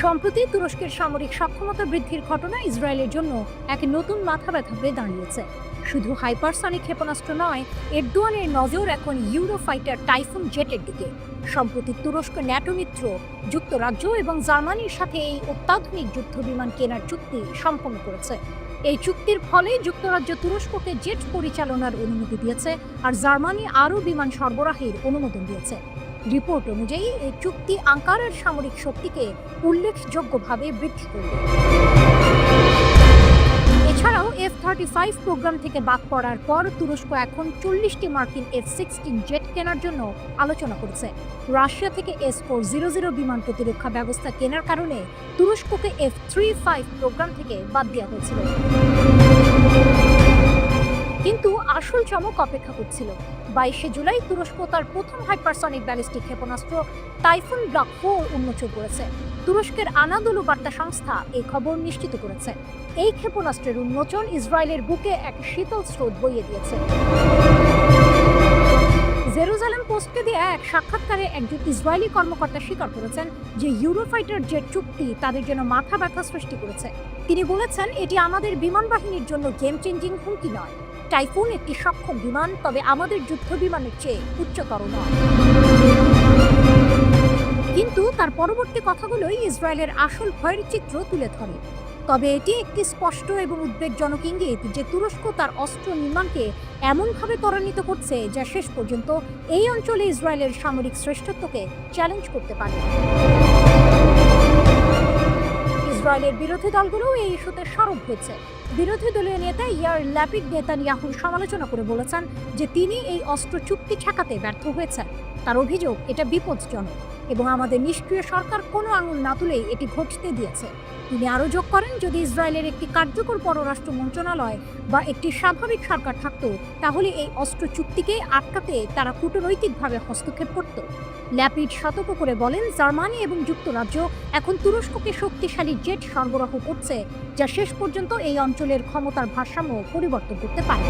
সম্প্রতি তুরস্কের সামরিক সক্ষমতা বৃদ্ধির ঘটনা ইসরায়েলের জন্য এক নতুন মাথা ব্যথা হয়ে দাঁড়িয়েছে। শুধু হাইপারসনিক ক্ষেপণাস্ত্র নয়, এরদোয়ানের নজর এখন ইউরোফাইটার টাইফুন জেটের দিকে। সম্প্রতি তুরস্ক ন্যাটো মিত্র যুক্তরাজ্য এবং জার্মানির সাথে এই অত্যাধুনিক যুদ্ধ বিমান কেনার চুক্তি সম্পন্ন করেছে। এই চুক্তির ফলে যুক্তরাজ্য তুরস্ককে জেট পরিচালনার অনুমতি দিয়েছে, আর জার্মানি আরও বিমান সরবরাহের অনুমোদন দিয়েছে। রিপোর্ট অনুযায়ী এই চুক্তি আঙ্কারার সামরিক শক্তিকে উল্লেখযোগ্যভাবে বৃদ্ধি করবে। এছাড়াও F-35 প্রোগ্রাম থেকে বাদ পড়ার পর তুরস্ক এখন 40টি মার্কিন F-16 জেট কেনার জন্য আলোচনা করছে। রাশিয়া থেকে S-400 বিমান প্রতিরক্ষা ব্যবস্থা কেনার কারণে তুরস্ককে F-35 প্রোগ্রাম থেকে বাদ দেওয়া হয়েছিল। কিন্তু আসল চমক অপেক্ষা করছিল। 22শে জুলাই তুরস্ক তার প্রথম হাইপারসনিক ব্যালিস্টিক ক্ষেপণাস্ত্র টাইফুন ব্লক 4 উন্মোচন করেছে। তুরস্কের আনাদোলু বার্তা সংস্থা এই খবর নিশ্চিত করেছে। এই ক্ষেপণাস্ত্রের উন্মোচন ইসরায়েলের বুকে এক শীতল স্রোত বইয়ে দিয়েছে। জেরুজালেম পোস্টকে দেয়া এক সাক্ষাৎকারে একজন ইসরায়েলি কর্মকর্তা স্বীকার করেছেন যে ইউরোফাইটার জেট চুক্তি তাদের জন্য মাথা ব্যথা সৃষ্টি করেছে। তিনি বলেছেন, এটি আমাদের বিমান বাহিনীর জন্য গেম চেঞ্জিং হুমকি নয়। টাইফুন একটি সক্ষম বিমান, তবে আমাদের যুদ্ধ বিমানের চেয়ে উচ্চতর নয়। কিন্তু তার পরবর্তী কথাগুলোই ইসরায়েলের আসল ভয়ের চিত্র তুলে ধরে। তবে এটি একটি স্পষ্ট এবং উদ্বেগজনক ইঙ্গিত যে তুরস্ক তার অস্ত্র নির্মাণকে এমনভাবে ত্বরান্বিত করছে যা শেষ পর্যন্ত এই অঞ্চলে ইসরায়েলের সামরিক শ্রেষ্ঠত্বকে চ্যালেঞ্জ করতে পারে। ইসরায়েলের বিরোধী দলগুলো এই ইস্যুতে সরব হয়েছে। বিরোধী দলীয় নেতা ইয়ার ল্যাপিড নেতানিয়াহুর সমালোচনা করে বলেছেন যে তিনি এই অস্ত্র চুক্তি ঠেকাতে ব্যর্থ হয়েছেন। তার অভিযোগ, এটা বিপজ্জনক এবং আমাদের নিষ্ক্রিয় সরকার কোনো আঙুল না তুলেই এটি ঘটতে দিয়েছে। তিনি আরও যোগ করেন, যদি ইসরায়েলের একটি কার্যকর পররাষ্ট্র মন্ত্রণালয় বা একটি স্বাভাবিক সরকার থাকত, তাহলে এই অস্ত্র চুক্তিকে আটকাতে তারা কূটনৈতিকভাবে হস্তক্ষেপ করত। ল্যাপিড সতর্ক করে বলেন, জার্মানি এবং যুক্তরাজ্য এখন তুরস্ককে শক্তিশালী জেট সরবরাহ করছে, যা শেষ পর্যন্ত এই অঞ্চলের ক্ষমতার ভারসাম্য পরিবর্তন করতে পারে।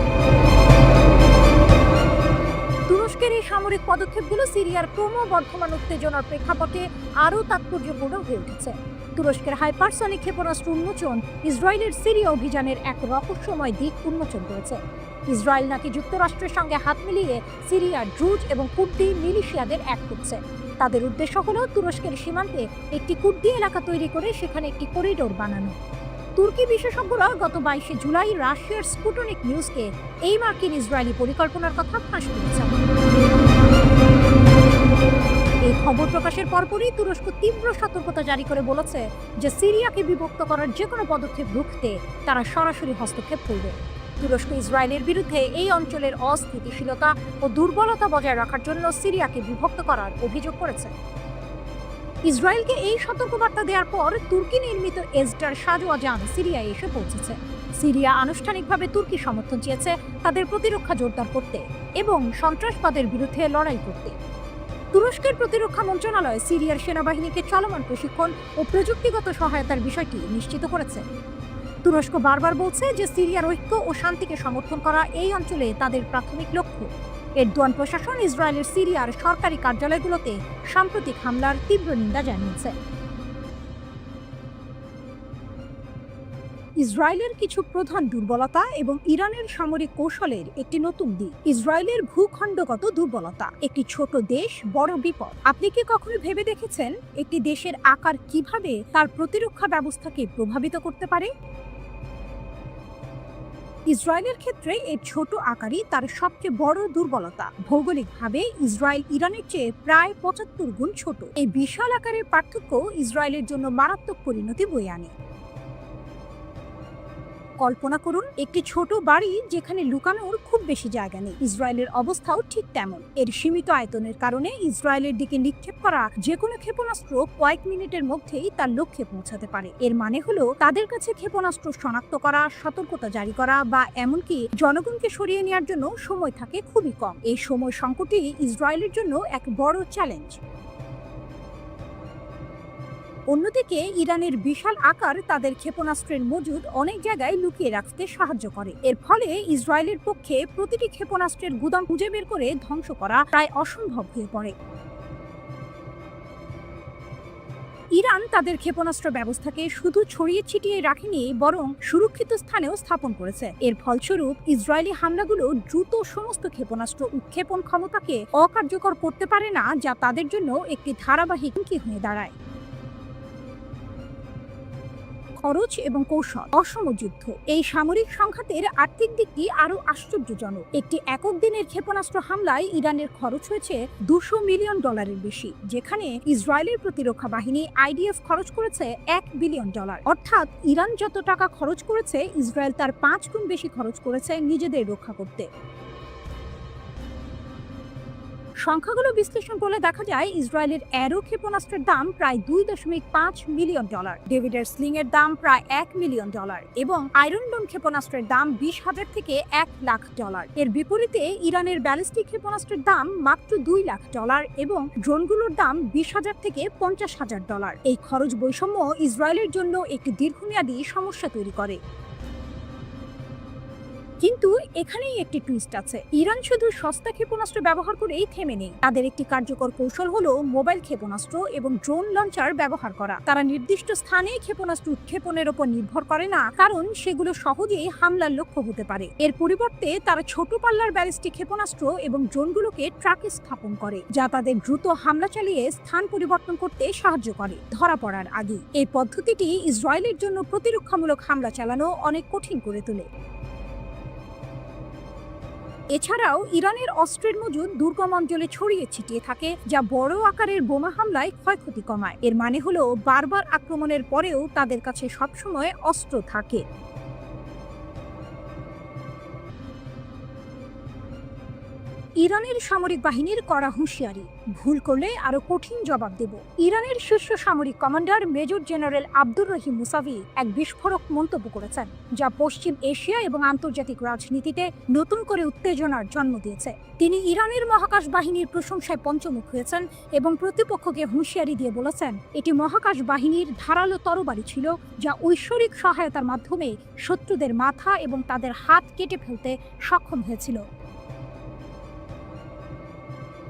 তুরস্কের এই সামরিক পদক্ষেপগুলো সিরিয়ার ক্রমবর্ধমান উত্তেজনার প্রেক্ষাপটে আরও তাৎপর্যপূর্ণ হয়ে উঠেছে। তুরস্কের হাইপারসনিক ক্ষেপণাস্ত্র উন্মোচন ইসরায়েলের সিরিয়া অভিযানের এক রহস্যময় দিক উন্মোচন করেছে। ইসরায়েল নাকি যুক্তরাষ্ট্রের সঙ্গে হাত মিলিয়ে সিরিয়ার ড্রুজ এবং কুর্দি মিলিশিয়াদের এক করছে। তাদের উদ্দেশ্য হল তুরস্কের সীমান্তে একটি কুর্দি এলাকা তৈরি করে সেখানে একটি করিডোর বানানো। তুর্কি বিশেষজ্ঞরা গত 22শে জুলাই রাশিয়ার স্পুটনিক নিউজকে এই মার্কিন ইসরায়েলি পরিকল্পনার কথা ফাঁস করেছেন। এই খবর প্রকাশের পরপরই তুরস্ক তীব্র সতর্কতা জারি করে বলেছে যে সিরিয়াকে বিভক্ত করার যে কোনো পদক্ষেপ রুখতে তারা সরাসরি হস্তক্ষেপ করবে। তুরস্ক ইসরায়েলের বিরুদ্ধে এই অঞ্চলের অস্থিতিশীলতা ও দুর্বলতা বজায় রাখার জন্য সিরিয়াকে বিভক্ত করার অভিযোগ করেছে। ইসরায়েলকে এই সতর্কবার্তা দেওয়ার পর তুর্কি নির্মিত এসডার সাজোয়া যান সিরিয়ায় এসে পৌঁছেছে। সিরিয়া আনুষ্ঠানিকভাবে তুর্কি সমর্থন চেয়েছে তাদের প্রতিরক্ষা জোরদার করতে এবং সন্ত্রাসবাদের বিরুদ্ধে লড়াই করতে। তুরস্কের প্রতিরক্ষা মন্ত্রণালয় সিরিয়ার সেনাবাহিনীকে চলমান প্রশিক্ষণ ও প্রযুক্তিগত সহায়তার বিষয়টি নিশ্চিত করেছে। তুরস্ক বারবার বলছে যে সিরিয়ার ঐক্য ও শান্তিকে সমর্থন করা এই অঞ্চলে তাদের প্রাথমিক লক্ষ্য। এরদোয়ান প্রশাসন ইসরায়েলের সিরিয়ার সরকারি কার্যালয়গুলোতে সাম্প্রতিক হামলার তীব্র নিন্দা জানিয়েছে। ইসরায়েলের কিছু প্রধান দুর্বলতা এবং ইরানের সামরিক কৌশলের একটি নতুন দিক। ইসরায়েলের ভূখণ্ডগত দুর্বলতা। একটি ছোট দেশ, বড় বিপদ। আপনি কি কখনো ভেবে দেখেছেন একটি দেশের আকার কিভাবে তার প্রতিরক্ষা ব্যবস্থাকে প্রভাবিত করতে পারে? ইসরায়েলের ক্ষেত্রে এর ছোট আকারই তার সবচেয়ে বড় দুর্বলতা। ভৌগোলিকভাবে ইসরায়েল ইরানের চেয়ে প্রায় ৭৫ গুণ ছোট। এই বিশাল আকারের পার্থক্য ইসরায়েলের জন্য মারাত্মক পরিণতি বয়ে আনে। কল্পনা করুন একটি ছোট বাড়ি যেখানে লুকানোর খুব বেশি জায়গা নেই। ইসরায়েলের অবস্থাও ঠিক তেমন। এর সীমিত আয়তনের কারণে ইসরায়েলের দিকে নিক্ষেপ করা যে কোনো ক্ষেপণাস্ত্র কয়েক মিনিটের মধ্যেই তার লক্ষ্যে পৌঁছাতে পারে। এর মানে হলো তাদের কাছে ক্ষেপণাস্ত্র শনাক্ত করা, সতর্কতা জারি করা বা এমনকি জনগণকে সরিয়ে নেওয়ার জন্য সময় থাকে খুবই কম। এই সময় সংকটই ইসরায়েলের জন্য এক বড় চ্যালেঞ্জ। অন্যদিকে ইরানের বিশাল আকার তাদের ক্ষেপণাস্ত্রের মজুদ অনেক জায়গায় লুকিয়ে রাখতে সাহায্য করে। এর ফলে ইসরায়েলের পক্ষে প্রতিটি ক্ষেপণাস্ত্রের গুদাম খুঁজে বের করে ধ্বংস করা প্রায় অসম্ভব হয়ে পড়ে। ইরান তাদের ক্ষেপণাস্ত্র ব্যবস্থাকে শুধু ছড়িয়ে ছিটিয়ে রাখেনি, বরং সুরক্ষিত স্থানেও স্থাপন করেছে। এর ফলস্বরূপ ইসরায়েলি হামলাগুলো দ্রুত সমস্ত ক্ষেপণাস্ত্র উৎক্ষেপণ ক্ষমতাকে অকার্যকর করতে পারে না, যা তাদের জন্য একটি ধারাবাহিক হুমকি হয়ে দাঁড়ায়। খরচ এবং কৌশল। অসম যুদ্ধ। এই সামরিক সংঘাতের আর্থিক দিকটি আরো আশ্চর্যজনক। একটি একক দিনের ক্ষেপণাস্ত্র হামলায় ইরানের খরচ হয়েছে $200 মিলিয়ন বেশি, যেখানে ইসরায়েলের প্রতিরক্ষা বাহিনী আইডিএফ খরচ করেছে $1 বিলিয়ন। অর্থাৎ ইরান যত টাকা খরচ করেছে, ইসরায়েল তার 5 গুণ বেশি খরচ করেছে নিজেদের রক্ষা করতে। সংখ্যাগুলো বিশ্লেষণ করলে দেখা যায় ইসরায়েলের অ্যারো ক্ষেপণাস্ত্রের দাম প্রায় $2.5 মিলিয়ন, ডেভিডের স্লিং এর দাম প্রায় $1 মিলিয়ন এবং আয়রন ডোম ক্ষেপণাস্ত্রের দাম $20,000 থেকে $1 লাখ। এর বিপরীতে ইরানের ব্যালিস্টিক ক্ষেপণাস্ত্রের দাম মাত্র $2 লাখ এবং ড্রোনগুলোর দাম $20,000 থেকে $50,000। এই খরচ বৈষম্য ইসরায়েলের জন্য একটি দীর্ঘমেয়াদী সমস্যা তৈরি করে। কিন্তু এখানেই একটি টুইস্ট আছে। ইরান শুধু সস্তা ক্ষেপণাস্ত্র ব্যবহার করেই থেমে নেই। তাদের একটি কার্যকর কৌশল হলো মোবাইল ক্ষেপণাস্ত্র এবং ড্রোন লঞ্চার ব্যবহার করা। তারা নির্দিষ্ট স্থানে ক্ষেপণাস্ত্র উৎক্ষেপণের উপর নির্ভর করে না, কারণ সেগুলো সহজেই হামলার লক্ষ্য হতে পারে। এর পরিবর্তে তারা ছোট পাল্লার ব্যালিস্টিক ক্ষেপণাস্ত্র এবং ড্রোনগুলোকে ট্রাকে স্থাপন করে, যা তাদের দ্রুত হামলা চালিয়ে স্থান পরিবর্তন করতে সাহায্য করে ধরা পড়ার আগে। এই পদ্ধতিটি ইসরায়েলের জন্য প্রতিরক্ষামূলক হামলা চালানো অনেক কঠিন করে তোলে। এছাড়াও ইরানের অস্ত্রের মজুদ দুর্গম অঞ্চলে ছড়িয়ে ছিটিয়ে থাকে, যা বড় আকারের বোমা হামলায় ক্ষয়ক্ষতি কমায়। এর মানে হলো বারবার আক্রমণের পরেও তাদের কাছে সবসময় অস্ত্র থাকে। ইরানের সামরিক বাহিনীর কড়া হুঁশিয়ারি, ভুল করলে আরো কঠিন জবাব দেব। ইরানের শীর্ষ সামরিক commander major general Abdur Rahim Musavi এক বিস্ফোরক মন্তব্য করেছেন, যা পশ্চিম এশিয়া এবং আন্তর্জাতিক রাজনীতিতে নতুন করে উত্তেজনার জন্ম দিয়েছে। তিনি ইরানের মহাকাশ বাহিনীর প্রশংসায় পঞ্চমুখ হয়েছেন এবং প্রতিপক্ষকে হুঁশিয়ারি দিয়ে বলেছেন, এটি মহাকাশ বাহিনীর ধারালো তরবারি ছিল, যা ঐশ্বরিক সহায়তার মাধ্যমে শত্রুদের মাথা এবং তাদের হাত কেটে ফেলতে সক্ষম হয়েছিল।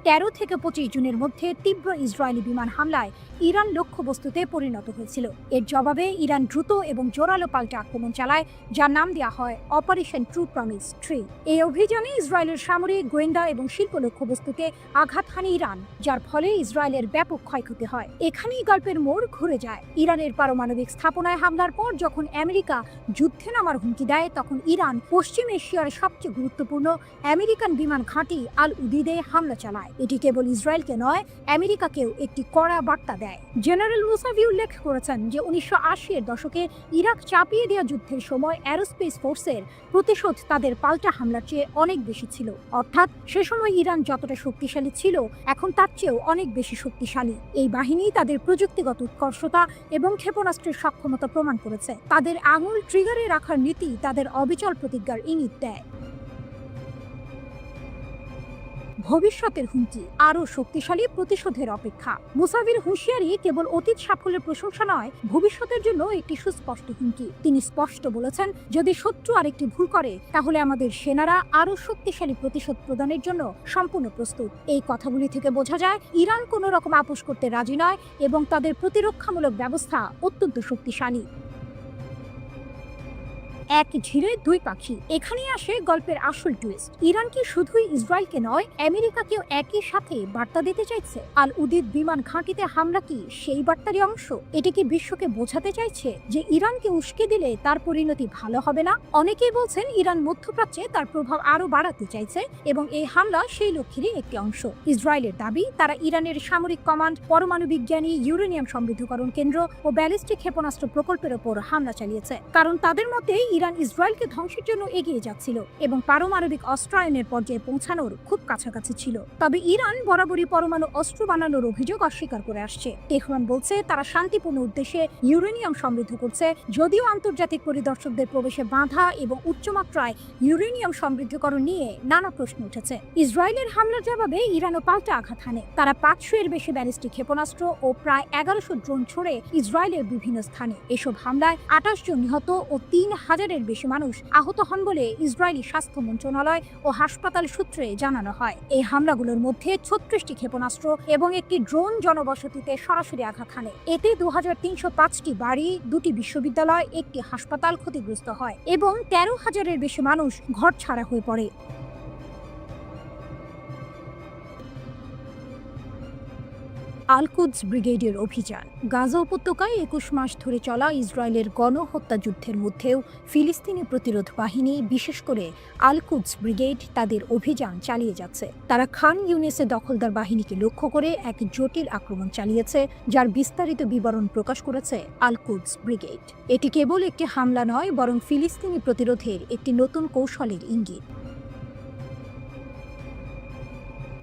13 থেকে 25 জুনের মধ্যে তীব্র ইসরায়েলি বিমান হামলায় ইরান লক্ষ্যবস্তুতে পরিণত হয়েছিল। এর জবাবে ইরান দ্রুত এবং জোরালো পাল্টা আক্রমণ চালায়, যার নাম দেওয়া হয় অপারেশন ট্রু প্রমিস 3। এই অভিযানে ইসরায়েলের সামরিক, গোয়েন্দা এবং শিল্প লক্ষ্যবস্তুতে আঘাত হানে ইরান, যার ফলে ইসরায়েলের ব্যাপক ক্ষয়ক্ষতি হয়। এখানেই গল্পের মোড় ঘুরে যায়। ইরানের পারমাণবিক স্থাপনায় হামলার পর যখন আমেরিকা যুদ্ধে নামার হুমকি দেয়, তখন ইরান পশ্চিম এশিয়ার সবচেয়ে গুরুত্বপূর্ণ আমেরিকান বিমান ঘাঁটি আল উদিদে হামলা চালায়। এটি কেবল ইসরায়েলকে নয়, আমেরিকাকেও একটি কড়া বার্তা দেয়। জেনারেল মুসাভি উল্লেখ করেছেন যে 1980-এর দশকে ইরাক চাপিয়ে দেওয়া যুদ্ধের সময় অ্যারোস্পেস ফোর্সের প্রতিশোধ তাদের পাল্টা হামলার চেয়ে অনেক বেশি ছিল। অর্থাৎ সে সময় ইরান যতটা শক্তিশালী ছিল, এখন তার চেয়েও অনেক বেশি শক্তিশালী। এই বাহিনী তাদের প্রযুক্তিগত উৎকর্ষতা এবং ক্ষেপণাস্ত্রের সক্ষমতা প্রমাণ করেছে। তাদের আঙুল ট্রিগারে রাখার নীতি তাদের অবিচল প্রতিজ্ঞার ইঙ্গিত দেয়। ভবিষ্যতের হুমকি, আরও শক্তিশালী প্রতিশোধের অপেক্ষা। মুসাভির হুঁশিয়ারি কেবল অতীত সাফল্যের প্রশংসা নয়, ভবিষ্যতের জন্য একটি সুস্পষ্ট হুমকি। তিনি স্পষ্ট বলেছেন, যদি শত্রু আরেকটি ভুল করে তাহলে আমাদের সেনারা আরও শক্তিশালী প্রতিশোধ প্রদানের জন্য সম্পূর্ণ প্রস্তুত। এই কথাগুলি থেকে বোঝা যায় ইরান কোনো রকম আপোষ করতে রাজি নয় এবং তাদের প্রতিরক্ষামূলক ব্যবস্থা অত্যন্ত শক্তিশালী। এক ঝিরে দুই পাখি, এখানেই আসে গল্পের আসল টুইস্ট। ইরান কি শুধুই ইসরায়েলকে নয়, আমেরিকাকেও একই সাথে বার্তা দিতে চাইছে? আল উদিদ বিমান ঘাঁটিতে হামলা কি সেই বার্তারই অংশ? এটি কি বিশ্বকে বোঝাতে চাইছে যে ইরানকে উস্কে দিলে তার পরিণতি ভালো হবে না? অনেকেই বলছেন ইরান মধ্যপ্রাচ্যে তার প্রভাব আরও বাড়াতে চাইছে এবং এই হামলা সেই লক্ষ্যেরই একটি অংশ। ইসরায়েলের দাবি, তারা ইরানের সামরিক কমান্ড, পরমাণু বিজ্ঞানী, ইউরেনিয়াম সমৃদ্ধকরণ কেন্দ্র ও ব্যালিস্টিক ক্ষেপণাস্ত্র প্রকল্পের ওপর হামলা চালিয়েছে, কারণ তাদের মতে ইরান ইসরায়েলকে ধ্বংসের জন্য এগিয়ে যাচ্ছিল এবং পারমাণবিক অস্ত্রায়নের পর্যায়ে পৌঁছানোর খুব কাছাকাছি ছিল। তবে ইরান বরাবরই পরমাণু অস্ত্র বানানোর অভিযোগ অস্বীকার করে আসছে। তেহরান বলছে তারা শান্তিপূর্ণ উদ্দেশ্যে ইউরেনিয়াম সমৃদ্ধ করছে, যদিও আন্তর্জাতিক পরিদর্শকদের প্রবেশে বাধা এবং উচ্চমাত্রায় ইউরেনিয়াম সমৃদ্ধকরণ নিয়ে নানা প্রশ্ন উঠেছে। ইসরায়েলের হামলার জবাবে ইরানও পাল্টা আঘাত হানে। তারা 500-এর বেশি ব্যালিস্টিক ক্ষেপণাস্ত্র ও প্রায় 1100 ড্রোন ছড়ে ইসরায়েলের বিভিন্ন স্থানে। এসব হামলায় 28 জন নিহত ও 3000-এর বেশি মানুষ আহত হন বলে ইসরায়েলি স্বাস্থ্য মন্ত্রণালয় ও হাসপাতাল সূত্রে জানানো হয়। এই হামলাগুলোর মধ্যে 36টি ক্ষেপণাস্ত্র এবং একটি ড্রোন জনবসতিতে সরাসরি আঘাত হানে। এতে 2305টি বাড়ি, 2টি বিশ্ববিদ্যালয়, একটি হাসপাতাল ক্ষতিগ্রস্ত হয় এবং 13,000-এর বেশি মানুষ ঘরছাড়া হয়ে পড়ে। আল-কুদস ব্রিগেডের অভিযান। গাজা উপত্যকায় 21 মাস ধরে চলা ইসরায়েলের গণহত্যা যুদ্ধের মধ্যেও ফিলিস্তিনি প্রতিরোধ বাহিনী, বিশেষ করে আল-কুদস ব্রিগেড, তাদের অভিযান চালিয়ে যাচ্ছে। তারা খান ইউনিসের দখলদার বাহিনীকে লক্ষ্য করে এক জটিল আক্রমণ চালিয়েছে, যার বিস্তারিত বিবরণ প্রকাশ করেছে আল-কুদস ব্রিগেড। এটি কেবল একটি হামলা নয়, বরং ফিলিস্তিনি প্রতিরোধের একটি নতুন কৌশলের ইঙ্গিত।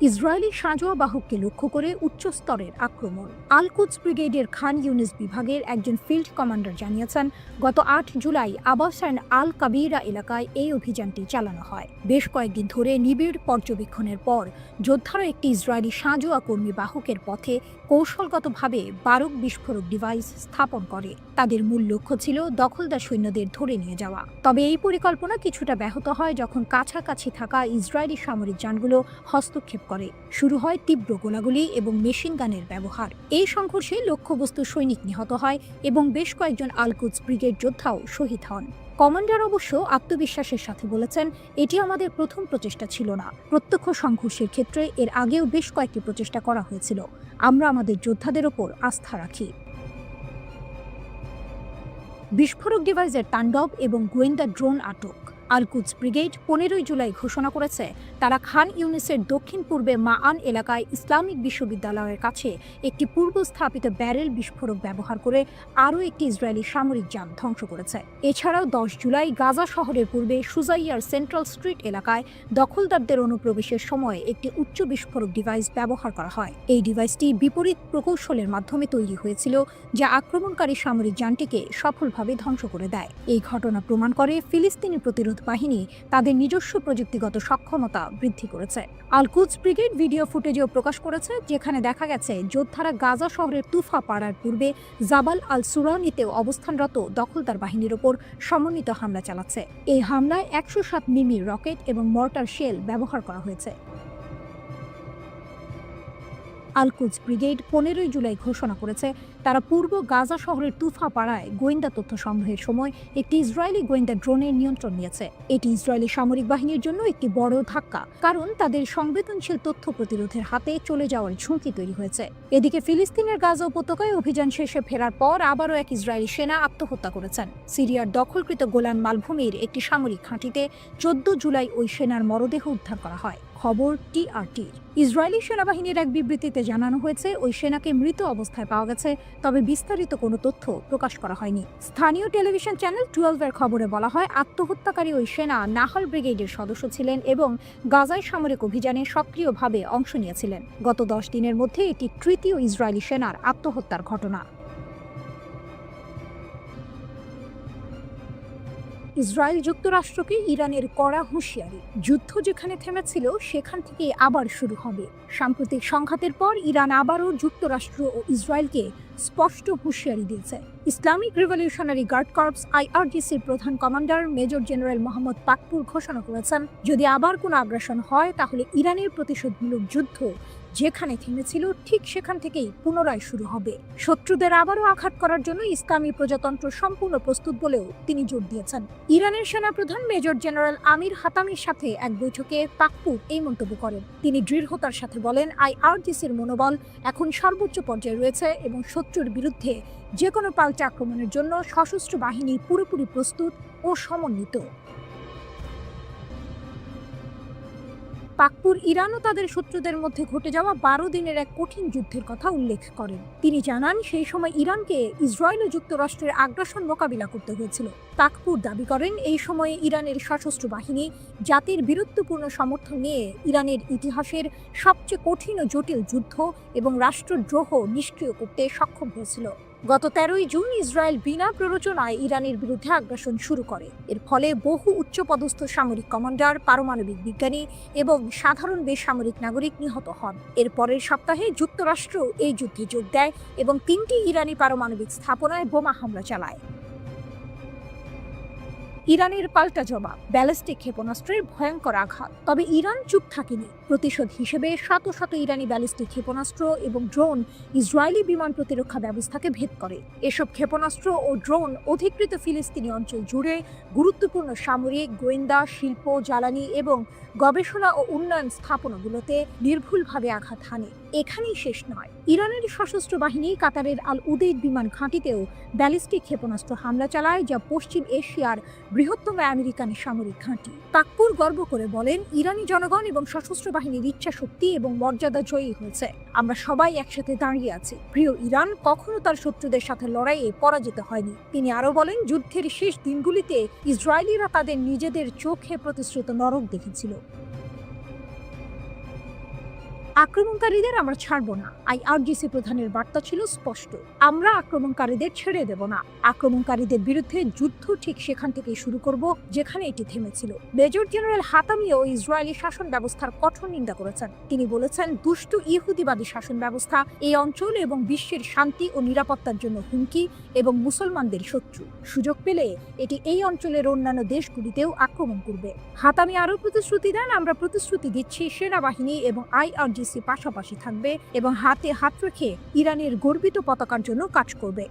ইসরায়েলি সাঁজোয়া বাহককে লক্ষ্য করে উচ্চ স্তরের আক্রমণ। আল-কুদস ব্রিগেডের খান ইউনিস বিভাগের একজন ফিল্ড কমান্ডার জানিয়েছেন, গত 8 জুলাই আবাসান আল কাবিরা এলাকায় এই অভিযানটি চালানো হয়। বেশ কয়েকদিন ধরে নিবিড় পর্যবেক্ষণের পর যোদ্ধারা একটি ইসরায়েলি সাঁজোয়া কর্মী বাহকের পথে কৌশলগতভাবে 12 বিস্ফোরক ডিভাইস স্থাপন করে। তাদের মূল লক্ষ্য ছিল দখলদার সৈন্যদের ধরে নিয়ে যাওয়া। তবে এই পরিকল্পনা কিছুটা ব্যাহত হয় যখন কাছাকাছি থাকা ইসরায়েলি সামরিক যানগুলো হস্তক্ষেপ করে। শুরু হয় তীব্র গোলাগুলি এবং মেশিন গানের ব্যবহার। এই সংঘর্ষে লক্ষ্যবস্তু সৈনিক নিহত হয় এবং বেশ কয়েকজন আল-কুদস ব্রিগেড যোদ্ধাও শহীদ হন। কমান্ডার অবশ্য আত্মবিশ্বাসের সাথে বলেছেন, এটি আমাদের প্রথম প্রচেষ্টা ছিল না। প্রত্যক্ষ সংঘর্ষের ক্ষেত্রে এর আগেও বেশ কয়েকটি প্রচেষ্টা করা হয়েছিল। আমরা আমাদের যোদ্ধাদের ওপর আস্থা রাখি। বিস্ফোরক ডিভাইসের তাণ্ডব এবং গোয়েন্দা ড্রোন আটক। আল-কুদস ব্রিগেড 15 জুলাই ঘোষণা করেছে, তারা খান ইউনিসের দক্ষিণ পূর্বে মাআন এলাকায় ইসলামিক বিশ্ববিদ্যালয়ের কাছে একটি পূর্ব স্থাপিত ব্যারেল বিস্ফোরক ব্যবহার করে আরও একটি ইসরায়েলি সামরিক যান ধ্বংস করেছে। এছাড়াও 10 জুলাই গাজা শহরের পূর্বে সুজাইয়ার সেন্ট্রাল স্ট্রিট এলাকায় দখলদারদের অনুপ্রবেশের সময় একটি উচ্চ বিস্ফোরক ডিভাইস ব্যবহার করা হয়। এই ডিভাইসটি বিপরীত প্রকৌশলের মাধ্যমে তৈরি হয়েছিল, যা আক্রমণকারী সামরিক যানটিকে সফলভাবে ধ্বংস করে দেয়। এই ঘটনা প্রমাণ করে ফিলিস্তিনি প্রতিরোধ বাহিনী তাদের নিজস্ব প্রযুক্তিগত সক্ষমতা বৃদ্ধি করেছে। আল-কুদস ব্রিগেড ভিডিও ফুটেজও প্রকাশ করেছে, যেখানে দেখা গেছে যোদ্ধারা গাজা শহরের তুফা পাড়ার পূর্বে জাবাল আল সুরানিতেও অবস্থানরত দখলদার বাহিনীর ওপর সমন্বিত হামলা চালাচ্ছে। এই হামলায় 107 মিমি রকেট এবং মর্টার শেল ব্যবহার করা হয়েছে। আল-কুদস ব্রিগেড 15 জুলাই ঘোষণা করেছে, তারা পূর্ব গাজা শহরের তুফা পাড়ায় গোয়েন্দা তথ্য সংগ্রহের সময় একটি ইসরায়েলি গোয়েন্দা ড্রোনের নিয়ন্ত্রণ নিয়েছে। এটি ইসরায়েলি সামরিক বাহিনীর জন্য একটি বড় ধাক্কা, কারণ তাদের সংবেদনশীল তথ্য প্রতিরোধের হাতে চলে যাওয়ার ঝুঁকি তৈরি হয়েছে। এদিকে ফিলিস্তিনের গাজা উপত্যকায় অভিযান শেষে ফেরার পর আবারও এক ইসরায়েলি সেনা আত্মহত্যা করেছেন। সিরিয়ার দখলকৃত গোলান মালভূমির একটি সামরিক ঘাঁটিতে 14 জুলাই ওই সেনার মরদেহ উদ্ধার করা হয়। খবর TRTর। ইসরায়েলি সেনাবাহিনীর এক বিবৃতিতে জানানো হয়েছে ওই সেনাকে মৃত অবস্থায় পাওয়া গেছে, তবে বিস্তারিত কোনো তথ্য প্রকাশ করা হয়নি। স্থানীয় টেলিভিশন চ্যানেল 12-এর খবরে বলা হয়, আত্মহত্যাকারী ওই সেনা নাহাল ব্রিগেডের সদস্য ছিলেন এবং গাজায় সামরিক অভিযানে সক্রিয়ভাবে অংশ নিয়েছিলেন। গত 10 দিনের মধ্যে এটি তৃতীয় ইসরায়েলি সেনার আত্মহত্যার ঘটনা। ইসরায়েল যুক্তরাষ্ট্রকে ইরানের কড়া হুঁশিয়ারি, যুদ্ধ যেখানে থেমেছিল সেখান থেকে আবার শুরু হবে। সাম্প্রতিক সংঘাতের পর ইরান আবারও যুক্তরাষ্ট্র ও ইসরায়েলকে স্পষ্ট হুঁশিয়ারি দিয়েছে। ইসলামিক রিভলিউশনারি গার্ড কর্পস IRGCর প্রধান commander major general Mohammad Pakpour ঘোষণা করেছেন, যদি আবার কোনো আগ্রাসন হয় তাহলে ইরানের প্রতিশোধমূলক যুদ্ধ যেখানে থেমেছিল ঠিক সেখান থেকেই পুনরায় শুরু হবে। শত্রুদের আবারও আঘাত করার জন্য ইসলামী প্রজাতন্ত্র সম্পূর্ণ প্রস্তুত বলেও তিনি জোর দিয়েছেন। ইরানের সেনাপ্রধান মেজর জেনারেল আমির হাতামির সাথে এক বৈঠকে পাকপুর এই মন্তব্য করেন। তিনি দৃঢ়তার সাথে বলেন, IRGCর মনোবল এখন সর্বোচ্চ পর্যায়ে রয়েছে এবং শত্রুর বিরুদ্ধে যে কোনো পাল্টা আক্রমণের জন্য সশস্ত্র বাহিনী পুরোপুরি প্রস্তুত ও সমন্বিত। পাকপুর ইরান ও তাদের শত্রুদের মধ্যে ঘটে যাওয়া 12 দিনের এক কঠিন যুদ্ধের কথা উল্লেখ করেন। তিনি জানান, সেই সময় ইরানকে ইসরায়েল ও যুক্তরাষ্ট্রের আগ্রাসন মোকাবিলা করতে হয়েছিল। পাকপুর দাবি করেন, এই সময়ে ইরানের সশস্ত্র বাহিনী জাতির বীরত্বপূর্ণ সমর্থন নিয়ে ইরানের ইতিহাসের সবচেয়ে কঠিন ও জটিল যুদ্ধ এবং রাষ্ট্রদ্রোহ নিষ্ক্রিয় করতে সক্ষম হয়েছিল। গত 13ই জুন ইসরায়েল বিনা প্ররোচনায় ইরানের বিরুদ্ধে আগ্রাসন শুরু করে। এর ফলে বহু উচ্চপদস্থ সামরিক কমান্ডার, পারমাণবিক বিজ্ঞানী এবং সাধারণ বেসামরিক নাগরিক নিহত হন। এর পরের সপ্তাহে যুক্তরাষ্ট্র এই যুদ্ধে যোগ দেয় এবং 3টি ইরানি পারমাণবিক স্থাপনায় বোমা হামলা চালায়। ইরানের পাল্টা জবাব, ব্যালিস্টিক ক্ষেপণাস্ত্রের ভয়ঙ্কর আঘাত। তবে ইরান চুপ থাকেনি। প্রতিশোধ হিসেবে শত শত ইরানি ব্যালিস্টিক ক্ষেপণাস্ত্র এবং ড্রোন ইসরায়েলি বিমান প্রতিরক্ষা ব্যবস্থাকে ভেদ করে। এসব ক্ষেপণাস্ত্র ও ড্রোন অধিকৃত ফিলিস্তিনি অঞ্চল জুড়ে গুরুত্বপূর্ণ সামরিক, গোয়েন্দা, শিল্প, জ্বালানি এবং গবেষণা ও উন্নয়ন স্থাপনাগুলোতে নির্ভুলভাবে আঘাত হানে। এখানেই শেষ নয়, ইরানের সশস্ত্র বাহিনী কাতারের আল উদেইদ বিমান ঘাঁটিতেও ব্যালিস্টিক ক্ষেপণাস্ত্র হামলা চালায়, যা পশ্চিম এশিয়ার বৃহত্তম আমেরিকান সামরিক ঘাঁটি। পাকপুর গর্ব করে বলেন, ইরানি জনগণ এবং সশস্ত্র বাহিনীর ইচ্ছা শক্তি এবং মর্যাদা জয়ী হয়েছে। আমরা সবাই একসাথে দাঁড়িয়ে আছি। প্রিয় ইরান কখনো তার শত্রুদের সাথে লড়াইয়ে পরাজিত হয়নি। তিনি আরো বলেন, যুদ্ধের শেষ দিনগুলিতে ইসরায়েলিরা তাদের নিজেদের চোখে প্রতিশ্রুত নরক দেখেছিল। আক্রমণকারীদের আমরা ছাড়ব না। IRGC প্রধানের বার্তা ছিল স্পষ্ট, আমরা আক্রমণকারীদের ছেড়ে দেব না। আক্রমণকারীদের বিরুদ্ধে যুদ্ধ ঠিক সেখান থেকেই শুরু করব যেখানে এটি থেমেছিল। মেজর জেনারেল হাতামিও ইসরায়েলি শাসন ব্যবস্থার কঠোর নিন্দা করেছেন। তিনি বলেছেন, দুষ্ট ইহুদিবাদী শাসন ব্যবস্থা এই অঞ্চল এবং বিশ্বের শান্তি ও নিরাপত্তার জন্য হুমকি এবং মুসলমানদের শত্রু। সুযোগ পেলে এটি এই অঞ্চলের অন্যান্য দেশগুলিতেও আক্রমণ করবে। হাতামি আরও প্রতিশ্রুতি দেন, আমরা প্রতিশ্রুতি দিচ্ছি সেনাবাহিনী এবং IRGC পাশাপাশি থাকবে এবং হাতে হাত রেখে ইরানের গর্বিত পতাকার জন্য কাজ করবে।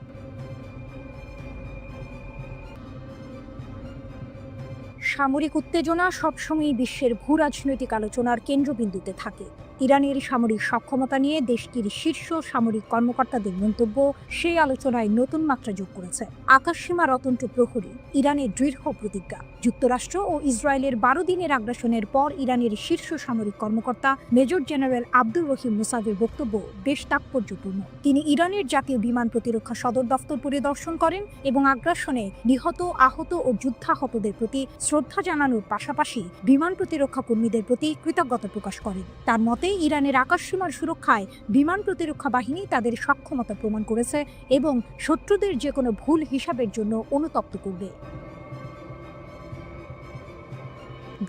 সামরিক উত্তেজনা সবসময় বিশ্বের ভূ রাজনৈতিক আলোচনার কেন্দ্রবিন্দুতে থাকে। ইরানের সামরিক সক্ষমতা নিয়ে দেশটির শীর্ষ সামরিক কর্মকর্তাদের মন্তব্য সেই আলোচনায় নতুন মাত্রা যোগ করেছে। আকাশসীমার অতন্ত্র প্রহরী, ইরানের দৃঢ় প্রতিজ্ঞা। যুক্তরাষ্ট্র ও ইসরায়েলের 12 দিনের আগ্রাসনের পর ইরানের শীর্ষ সামরিক কর্মকর্তা মেজর জেনারেল আব্দুর রহিম মুসাভির বক্তব্য বেশ তাৎপর্যপূর্ণ। তিনি ইরানের জাতীয় বিমান প্রতিরক্ষা সদর দফতর পরিদর্শন করেন এবং আগ্রাসনে নিহত, আহত ও যুদ্ধাহতদের প্রতি শ্রদ্ধা জানানোর পাশাপাশি বিমান প্রতিরক্ষা কর্মীদের প্রতি কৃতজ্ঞতা প্রকাশ করেন। তার মতে, ইরানের আকাশসীমার সুরক্ষায় বিমান প্রতিরক্ষা বাহিনী তাদের সক্ষমতা প্রমাণ করেছে এবং শত্রুদের যে কোনো ভুল হিসাবের জন্য অনুতপ্ত করবে।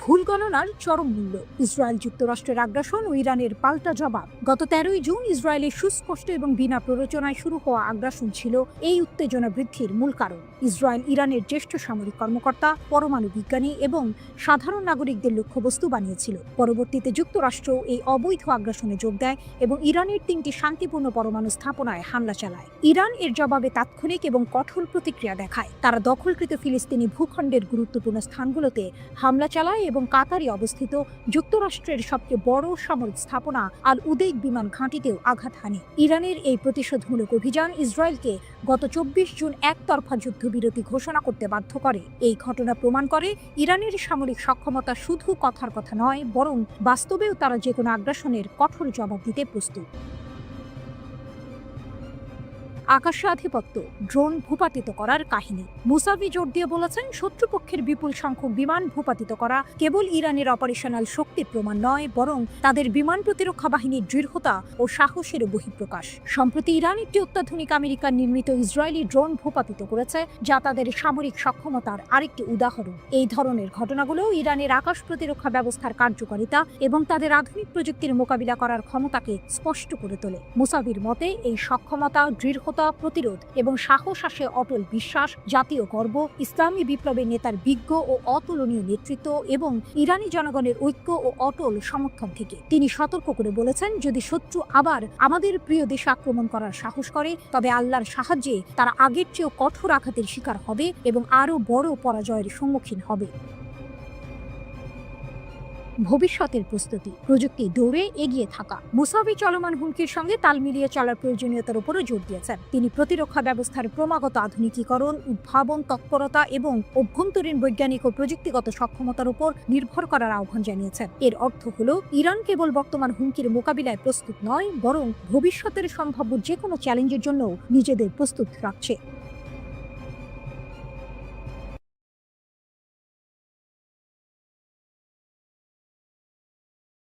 ভুল গণনার চরম মূল্য, ইসরায়েল যুক্তরাষ্ট্রের আগ্রাসন ও ইরানের পাল্টা জবাব। গত 13ই জুন ইসরায়েলের সুস্পষ্ট এবং বিনা প্ররোচনায় শুরু হওয়া আগ্রাসন ছিল এই উত্তেজনা বৃদ্ধির মূল কারণ। ইসরায়েল ইরানের জ্যেষ্ঠ সামরিক কর্মকর্তা, পরমাণু বিজ্ঞানী এবং সাধারণ নাগরিকদের লক্ষ্যবস্তু বানিয়েছিল। পরবর্তীতে যুক্তরাষ্ট্র এই অবৈধ আগ্রাসনে যোগ দেয় এবং ইরানের 3টি শান্তিপূর্ণ পরমাণু স্থাপনায় হামলা চালায়। ইরান এর জবাবে তাৎক্ষণিক এবং কঠোর প্রতিক্রিয়া দেখায়। তারা দখলকৃত ফিলিস্তিনি ভূখণ্ডের গুরুত্বপূর্ণ স্থানগুলোতে হামলা চালায় দুবাই এবং কাতারে অবস্থিত যুক্তরাষ্ট্রের সবচেয়ে বড় সামরিক স্থাপনা আল উদেইদ বিমান ঘাঁটিতেও আঘাত হানে। ইরানের এই প্রতিশোধমূলক অভিযান ইসরায়েলকে গত ২৪ জুন একতরফা যুদ্ধবিরতি ঘোষণা করতে বাধ্য করে। এই ঘটনা প্রমাণ করে ইরানের সামরিক সক্ষমতা শুধু কথার কথা নয়, বরং বাস্তবেও তারা যে কোনো আগ্রাসনের কঠোর জবাব দিতে প্রস্তুত। আকাশে আধিপত্য, ড্রোন ভূপাতিত করার কাহিনী। মুসাভি জোর দিয়ে বলেছেন, শত্রুপক্ষের বিপুল সংখ্যক বিমান ভূপাতিত করা কেবল ইরানের অপারেশনাল শক্তির প্রমাণ নয়, বরং তাদের বিমান প্রতিরক্ষা বাহিনীর দৃঢ়তা ও সাহসের বহিঃপ্রকাশ। সম্প্রতি ইরান একটি অত্যাধুনিক আমেরিকান নির্মিত ইসরায়েলি ড্রোন ভূপাতিত করেছে, যা তাদের সামরিক সক্ষমতার আরেকটি উদাহরণ। এই ধরনের ঘটনাগুলো ইরানের আকাশ প্রতিরক্ষা ব্যবস্থার কার্যকারিতা এবং তাদের আধুনিক প্রযুক্তির মোকাবিলা করার ক্ষমতাকে স্পষ্ট করে তোলে। মুসাভির মতে, এই সক্ষমতা, দৃঢ়তা, প্রতিরোধ এবং সাহস আসে অটল বিশ্বাস, জাতীয় গর্ব, ইসলামী বিপ্লবের নেতার বিজ্ঞ ও অতুলনীয় নেতৃত্ব এবং ইরানি জনগণের ঐক্য ও অটল সমর্থন থেকে। তিনি সতর্ক করে বলেছেন, যদি শত্রু আবার আমাদের প্রিয় দেশে আক্রমণ করার সাহস করে, তবে আল্লাহর সাহায্যে তারা আগের চেয়েও কঠোর আঘাতের শিকার হবে এবং আরও বড় পরাজয়ের সম্মুখীন হবে। ভবিষ্যতের প্রস্তুতি, প্রযুক্তি দৌড়ে এগিয়ে থাকা। মুসাভি চলমান হুমকির সঙ্গে তাল মিলিয়ে চলার প্রয়োজনীয়তার উপরও জোর দিয়েছেন। তিনি প্রতিরক্ষা ব্যবস্থার ক্রমাগত আধুনিকীকরণ, উদ্ভাবন, তৎপরতা এবং অভ্যন্তরীণ বৈজ্ঞানিক ও প্রযুক্তিগত সক্ষমতার উপর নির্ভর করার আহ্বান জানিয়েছেন। এর অর্থ হলো, ইরান কেবল বর্তমান হুমকির মোকাবিলায় প্রস্তুত নয়, বরং ভবিষ্যতের সম্ভাব্য যে কোনো চ্যালেঞ্জের জন্য নিজেদের প্রস্তুত রাখছে।